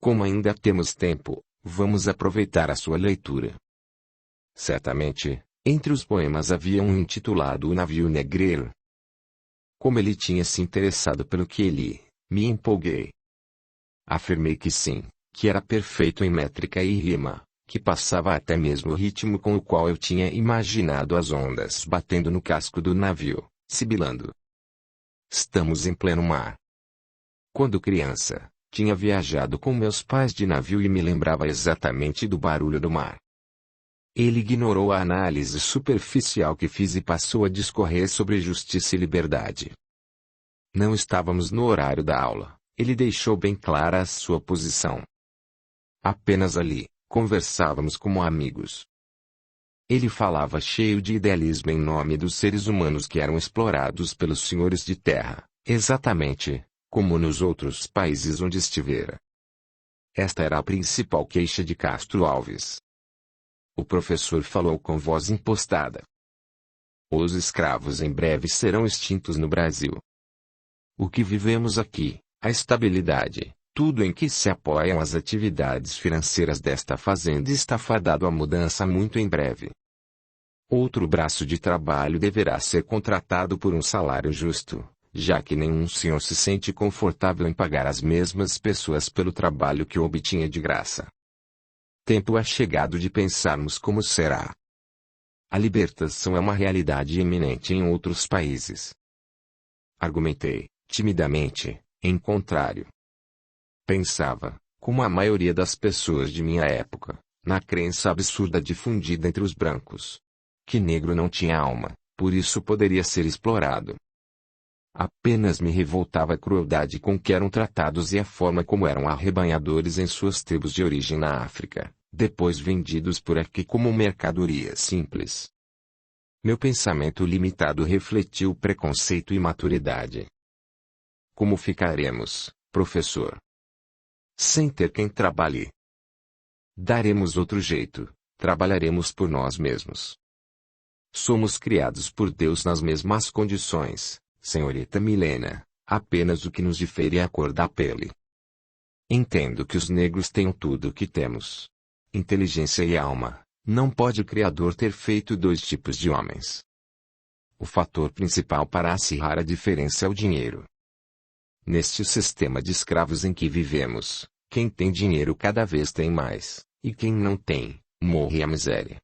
Como ainda temos tempo, vamos aproveitar a sua leitura. Certamente, entre os poemas havia um intitulado O Navio Negreiro. Como ele tinha se interessado pelo que li, me empolguei. Afirmei que sim, que era perfeito em métrica e rima, que passava até mesmo o ritmo com o qual eu tinha imaginado as ondas batendo no casco do navio, sibilando. Estamos em pleno mar. Quando criança, tinha viajado com meus pais de navio e me lembrava exatamente do barulho do mar. Ele ignorou a análise superficial que fiz e passou a discorrer sobre justiça e liberdade. Não estávamos no horário da aula, ele deixou bem clara a sua posição. Apenas ali, conversávamos como amigos. Ele falava cheio de idealismo em nome dos seres humanos que eram explorados pelos senhores de terra, exatamente, como nos outros países onde estivera. Esta era a principal queixa de Castro Alves. O professor falou com voz impostada. Os escravos em breve serão extintos no Brasil. O que vivemos aqui, a estabilidade, tudo em que se apoiam as atividades financeiras desta fazenda está fadado à mudança muito em breve. Outro braço de trabalho deverá ser contratado por um salário justo, já que nenhum senhor se sente confortável em pagar as mesmas pessoas pelo trabalho que obtinha de graça. Tempo é chegado de pensarmos como será. A libertação é uma realidade iminente em outros países. Argumentei, timidamente, em contrário. Pensava, como a maioria das pessoas de minha época, na crença absurda difundida entre os brancos, que negro não tinha alma, por isso poderia ser explorado. Apenas me revoltava a crueldade com que eram tratados e a forma como eram arrebanhadores em suas tribos de origem na África, depois vendidos por aqui como mercadoria simples. Meu pensamento limitado refletiu preconceito e maturidade. Como ficaremos, professor? Sem ter quem trabalhe. Daremos outro jeito, trabalharemos por nós mesmos. Somos criados por Deus nas mesmas condições, senhorita Milena, apenas o que nos difere é a cor da pele. Entendo que os negros tenham tudo o que temos. Inteligência e alma, não pode o Criador ter feito dois tipos de homens. O fator principal para acirrar a diferença é o dinheiro. Neste sistema de escravos em que vivemos, quem tem dinheiro cada vez tem mais, e quem não tem, morre a miséria.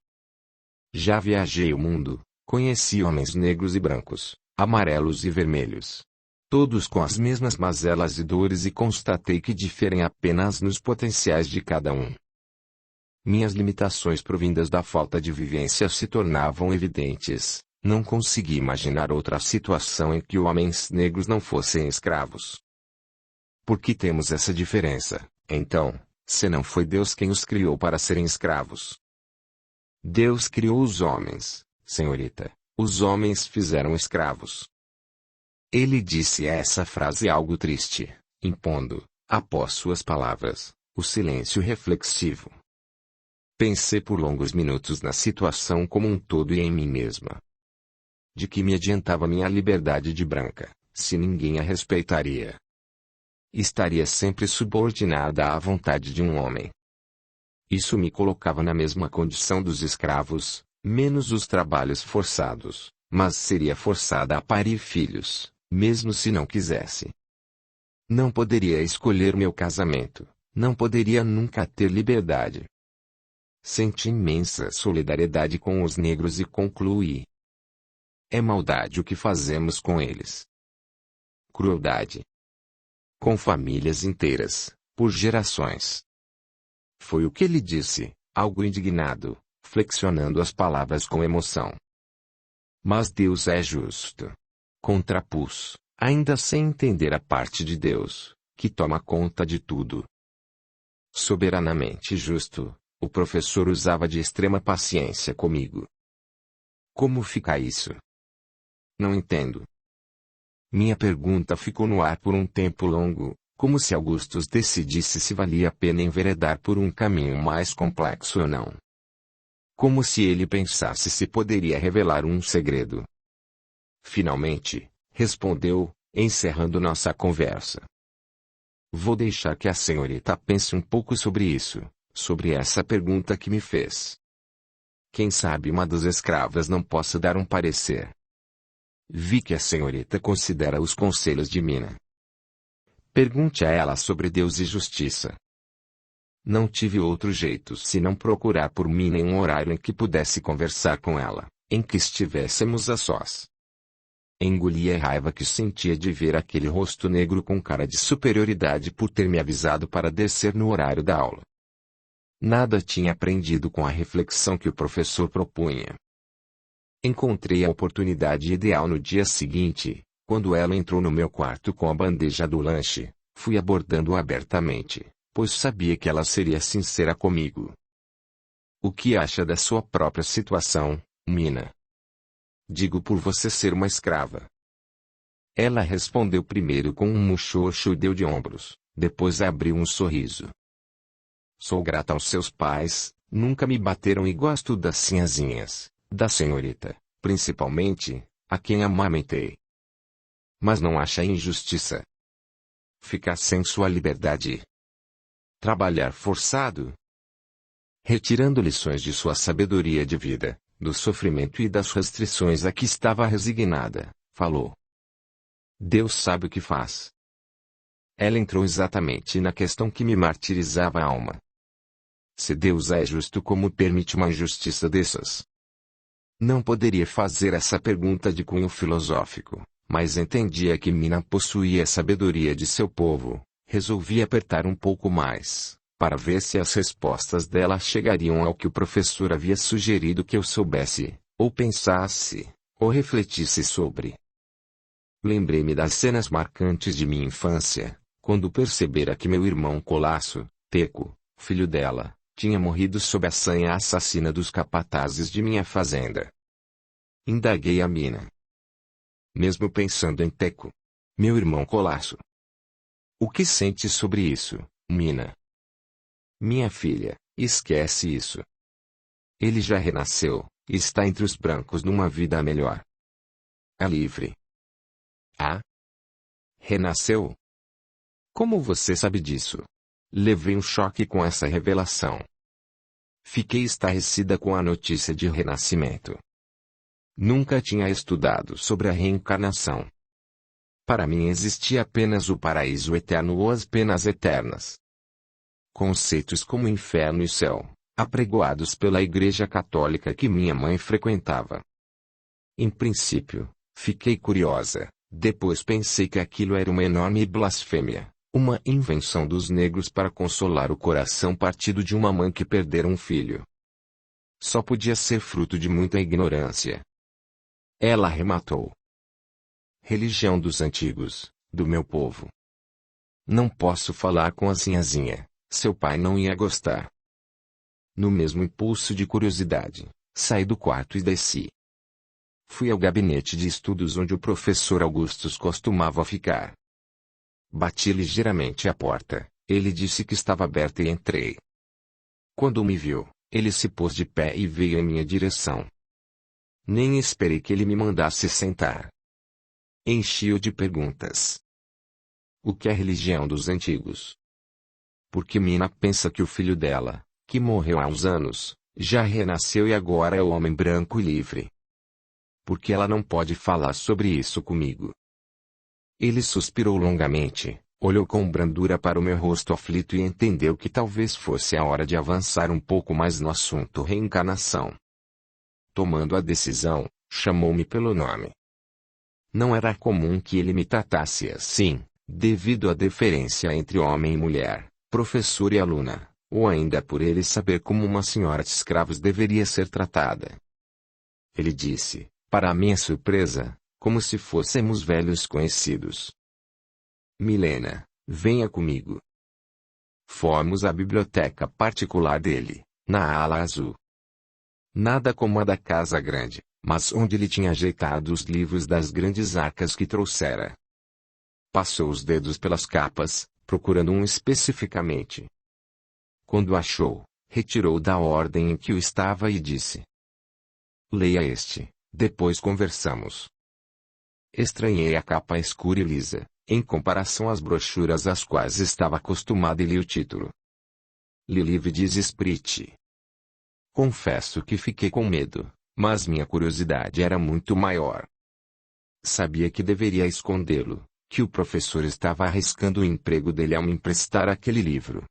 Já viajei o mundo, conheci homens negros e brancos, amarelos e vermelhos. Todos com as mesmas mazelas e dores e constatei que diferem apenas nos potenciais de cada um. Minhas limitações provindas da falta de vivência se tornavam evidentes. Não consegui imaginar outra situação em que homens negros não fossem escravos. Por que temos essa diferença, então, se não foi Deus quem os criou para serem escravos? Deus criou os homens, senhorita. Os homens fizeram escravos. Ele disse essa frase algo triste, impondo, após suas palavras, o silêncio reflexivo. Pensei por longos minutos na situação como um todo e em mim mesma. De que me adiantava minha liberdade de branca, se ninguém a respeitaria? Estaria sempre subordinada à vontade de um homem. Isso me colocava na mesma condição dos escravos, menos os trabalhos forçados, mas seria forçada a parir filhos, mesmo se não quisesse. Não poderia escolher meu casamento, não poderia nunca ter liberdade. Senti imensa solidariedade com os negros e concluí. É maldade o que fazemos com eles. Crueldade. Com famílias inteiras, por gerações. Foi o que ele disse, algo indignado, flexionando as palavras com emoção. Mas Deus é justo. Contrapus, ainda sem entender a parte de Deus, que toma conta de tudo. Soberanamente justo, o professor usava de extrema paciência comigo. Como fica isso? Não entendo. Minha pergunta ficou no ar por um tempo longo, como se Augustus decidisse se valia a pena enveredar por um caminho mais complexo ou não. Como se ele pensasse se poderia revelar um segredo. Finalmente, respondeu, encerrando nossa conversa. Vou deixar que a senhorita pense um pouco sobre isso, sobre essa pergunta que me fez. Quem sabe uma das escravas não possa dar um parecer. Vi que a senhorita considera os conselhos de Mina. Pergunte a ela sobre Deus e justiça. Não tive outro jeito senão procurar por Mina em um horário em que pudesse conversar com ela, em que estivéssemos a sós. Engoli a raiva que sentia de ver aquele rosto negro com cara de superioridade por ter me avisado para descer no horário da aula. Nada tinha aprendido com a reflexão que o professor propunha. Encontrei a oportunidade ideal no dia seguinte, quando ela entrou no meu quarto com a bandeja do lanche, fui abordando-a abertamente, pois sabia que ela seria sincera comigo. O que acha da sua própria situação, Mina? Digo por você ser uma escrava. Ela respondeu primeiro com um muxoxo e deu de ombros, depois abriu um sorriso. Sou grata aos seus pais, nunca me bateram e gosto das sinhazinhas, da senhorita, principalmente, a quem amamentei. Mas não acha injustiça ficar sem sua liberdade? Trabalhar forçado? Retirando lições de sua sabedoria de vida, do sofrimento e das restrições a que estava resignada, falou. Deus sabe o que faz. Ela entrou exatamente na questão que me martirizava a alma. Se Deus é justo, como permite uma injustiça dessas? Não poderia fazer essa pergunta de cunho filosófico, mas entendia que Mina possuía a sabedoria de seu povo. Resolvi apertar um pouco mais, para ver se as respostas dela chegariam ao que o professor havia sugerido que eu soubesse, ou pensasse, ou refletisse sobre. Lembrei-me das cenas marcantes de minha infância, quando percebera que meu irmão Colasso, Teco, filho dela, tinha morrido sob a sanha assassina dos capatazes de minha fazenda. Indaguei a Mina. Mesmo pensando em Teco, meu irmão Colasso. O que sente sobre isso, Mina? Minha filha, esquece isso. Ele já renasceu, e está entre os brancos numa vida melhor. É livre. Ah? Renasceu? Como você sabe disso? Levei um choque com essa revelação. Fiquei estarrecida com a notícia de renascimento. Nunca tinha estudado sobre a reencarnação. Para mim existia apenas o paraíso eterno ou as penas eternas. Conceitos como inferno e céu, apregoados pela Igreja Católica que minha mãe frequentava. Em princípio, fiquei curiosa, depois pensei que aquilo era uma enorme blasfêmia, uma invenção dos negros para consolar o coração partido de uma mãe que perdera um filho. Só podia ser fruto de muita ignorância. Ela arrematou. Religião dos antigos, do meu povo. Não posso falar com a Sinhazinha, seu pai não ia gostar. No mesmo impulso de curiosidade, saí do quarto e desci. Fui ao gabinete de estudos onde o professor Augustus costumava ficar. Bati ligeiramente à porta, ele disse que estava aberta e entrei. Quando me viu, ele se pôs de pé e veio em minha direção. Nem esperei que ele me mandasse sentar. Enchi-o de perguntas. O que é religião dos antigos? Porque Mina pensa que o filho dela, que morreu há uns anos, já renasceu e agora é o homem branco e livre. Porque ela não pode falar sobre isso comigo. Ele suspirou longamente, olhou com brandura para o meu rosto aflito e entendeu que talvez fosse a hora de avançar um pouco mais no assunto reencarnação. Tomando a decisão, chamou-me pelo nome. Não era comum que ele me tratasse assim, devido à deferência entre homem e mulher, professor e aluna, ou ainda por ele saber como uma senhora de escravos deveria ser tratada. Ele disse, para minha surpresa, como se fôssemos velhos conhecidos: Milena, venha comigo. Fomos à biblioteca particular dele, na ala azul. Nada como a da casa grande, mas onde ele tinha ajeitado os livros das grandes arcas que trouxera. Passou os dedos pelas capas, procurando um especificamente. Quando achou, retirou da ordem em que o estava e disse: Leia este, depois conversamos. Estranhei a capa escura e lisa, em comparação às brochuras às quais estava acostumado e li o título. Le Livre des Esprits. Confesso que fiquei com medo, mas minha curiosidade era muito maior. Sabia que deveria escondê-lo, que o professor estava arriscando o emprego dele ao me emprestar aquele livro.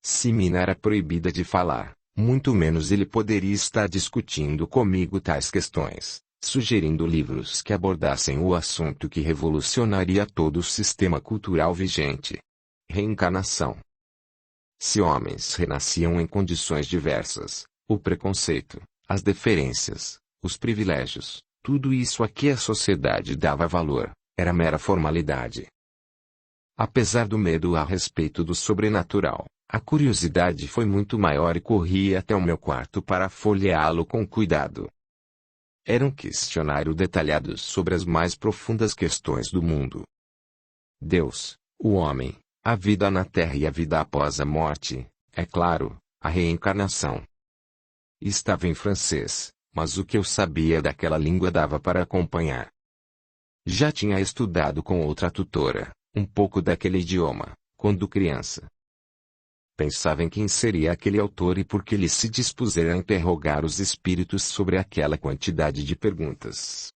Se Mina era proibida de falar, muito menos ele poderia estar discutindo comigo tais questões, sugerindo livros que abordassem o assunto que revolucionaria todo o sistema cultural vigente. Reencarnação. Se homens renasciam em condições diversas, o preconceito, as deferências, os privilégios, tudo isso a que a sociedade dava valor, era mera formalidade. Apesar do medo a respeito do sobrenatural, a curiosidade foi muito maior e corri até o meu quarto para folheá-lo com cuidado. Era um questionário detalhado sobre as mais profundas questões do mundo. Deus, o homem, a vida na Terra e a vida após a morte, é claro, a reencarnação. Estava em francês, mas o que eu sabia daquela língua dava para acompanhar. Já tinha estudado com outra tutora, um pouco daquele idioma, quando criança. Pensava em quem seria aquele autor e por que ele se dispusera a interrogar os espíritos sobre aquela quantidade de perguntas.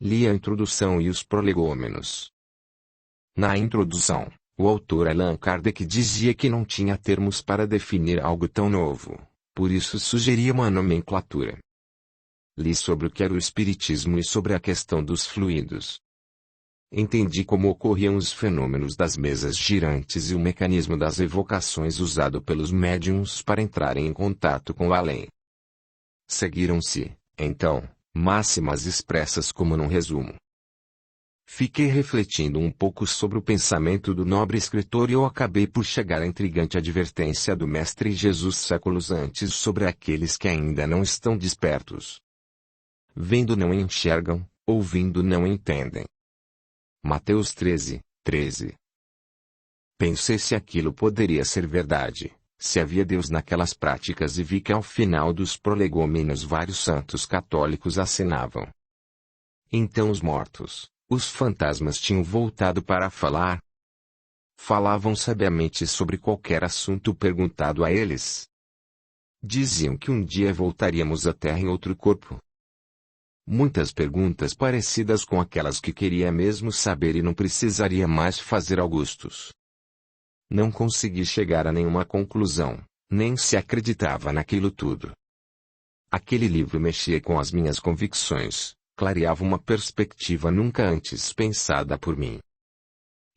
Li a introdução e os prolegômenos. Na introdução, o autor Allan Kardec dizia que não tinha termos para definir algo tão novo, por isso sugeria uma nomenclatura. Li sobre o que era o espiritismo e sobre a questão dos fluidos. Entendi como ocorriam os fenômenos das mesas girantes e o mecanismo das evocações usado pelos médiuns para entrarem em contato com o além. Seguiram-se, então, máximas expressas como num resumo. Fiquei refletindo um pouco sobre o pensamento do nobre escritor e eu acabei por chegar à intrigante advertência do Mestre Jesus séculos antes sobre aqueles que ainda não estão despertos. Vendo não enxergam, ouvindo não entendem. Mateus 13:13. Pensei se aquilo poderia ser verdade, se havia Deus naquelas práticas e vi que ao final dos prolegômenos vários santos católicos assinavam. Então os mortos, os fantasmas tinham voltado para falar. Falavam sabiamente sobre qualquer assunto perguntado a eles. Diziam que um dia voltaríamos à Terra em outro corpo. Muitas perguntas parecidas com aquelas que queria mesmo saber e não precisaria mais fazer Augustus. Não consegui chegar a nenhuma conclusão, nem se acreditava naquilo tudo. Aquele livro mexia com as minhas convicções, clareava uma perspectiva nunca antes pensada por mim.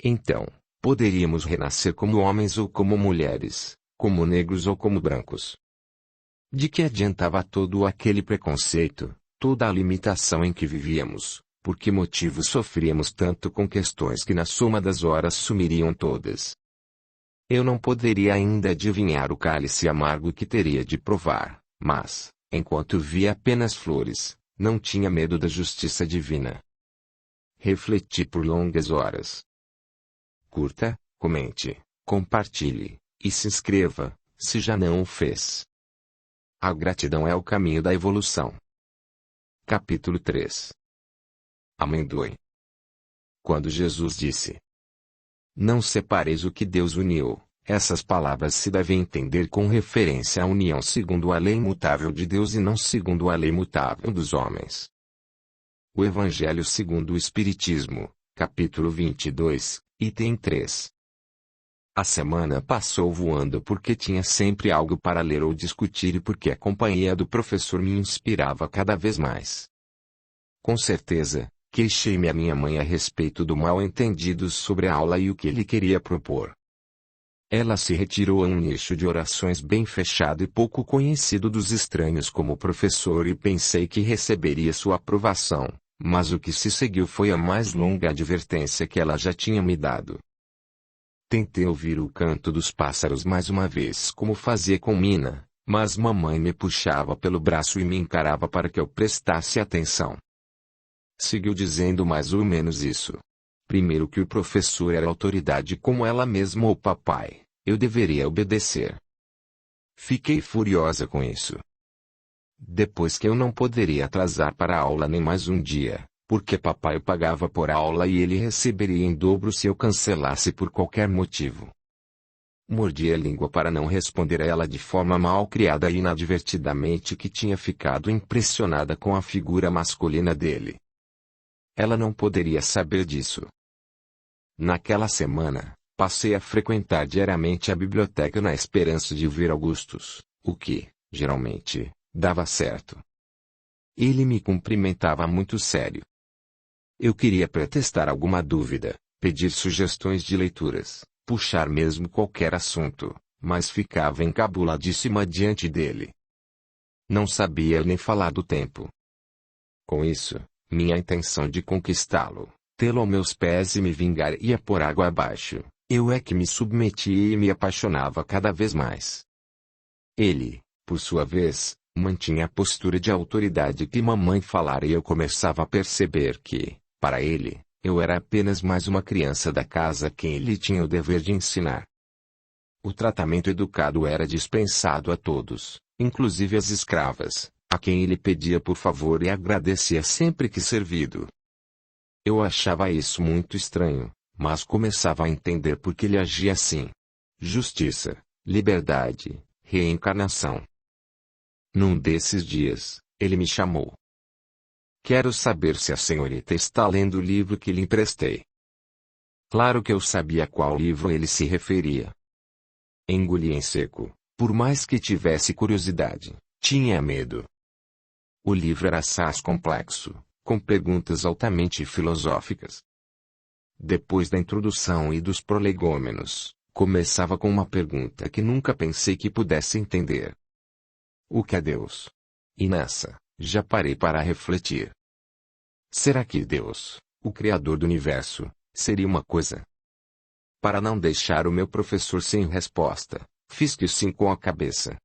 Então, poderíamos renascer como homens ou como mulheres, como negros ou como brancos. De que adiantava todo aquele preconceito? Toda a limitação em que vivíamos, por que motivo sofríamos tanto com questões que na soma das horas sumiriam todas? Eu não poderia ainda adivinhar o cálice amargo que teria de provar, mas, enquanto via apenas flores, não tinha medo da justiça divina. Refleti por longas horas. Curta, comente, compartilhe, e se inscreva, se já não o fez. A gratidão é o caminho da evolução. Capítulo 3. Amendoim. Quando Jesus disse: Não separeis o que Deus uniu, essas palavras se devem entender com referência à união segundo a lei imutável de Deus e não segundo a lei mutável dos homens. O Evangelho segundo o Espiritismo, capítulo 22, item 3. A semana passou voando porque tinha sempre algo para ler ou discutir e porque a companhia do professor me inspirava cada vez mais. Com certeza, queixei-me a minha mãe a respeito do mal-entendido sobre a aula e o que ele queria propor. Ela se retirou a um nicho de orações bem fechado e pouco conhecido dos estranhos como professor e pensei que receberia sua aprovação, mas o que se seguiu foi a mais longa advertência que ela já tinha me dado. Tentei ouvir o canto dos pássaros mais uma vez como fazia com Mina, mas mamãe me puxava pelo braço e me encarava para que eu prestasse atenção. Seguiu dizendo mais ou menos isso. Primeiro que o professor era autoridade como ela mesma ou papai, eu deveria obedecer. Fiquei furiosa com isso. Depois que eu não poderia atrasar para a aula nem mais um dia, porque papai pagava por aula e ele receberia em dobro se eu cancelasse por qualquer motivo. Mordi a língua para não responder a ela de forma mal criada e inadvertidamente que tinha ficado impressionada com a figura masculina dele. Ela não poderia saber disso. Naquela semana, passei a frequentar diariamente a biblioteca na esperança de ver Augustus, o que, geralmente, dava certo. Ele me cumprimentava muito sério. Eu queria pretextar alguma dúvida, pedir sugestões de leituras, puxar mesmo qualquer assunto, mas ficava encabuladíssima diante dele. Não sabia nem falar do tempo. Com isso, minha intenção de conquistá-lo, tê-lo aos meus pés e me vingar ia por água abaixo, eu é que me submetia e me apaixonava cada vez mais. Ele, por sua vez, mantinha a postura de autoridade que mamãe falara e eu começava a perceber que, para ele, eu era apenas mais uma criança da casa a quem ele tinha o dever de ensinar. O tratamento educado era dispensado a todos, inclusive às escravas, a quem ele pedia por favor e agradecia sempre que servido. Eu achava isso muito estranho, mas começava a entender por que ele agia assim. Justiça, liberdade, reencarnação. Num desses dias, ele me chamou. Quero saber se a senhorita está lendo o livro que lhe emprestei. Claro que eu sabia a qual livro ele se referia. Engoli em seco, por mais que tivesse curiosidade, tinha medo. O livro era assaz complexo, com perguntas altamente filosóficas. Depois da introdução e dos prolegômenos, começava com uma pergunta que nunca pensei que pudesse entender. O que é Deus? E nessa, já parei para refletir. Será que Deus, o Criador do Universo, seria uma coisa? Para não deixar o meu professor sem resposta, fiz que sim com a cabeça.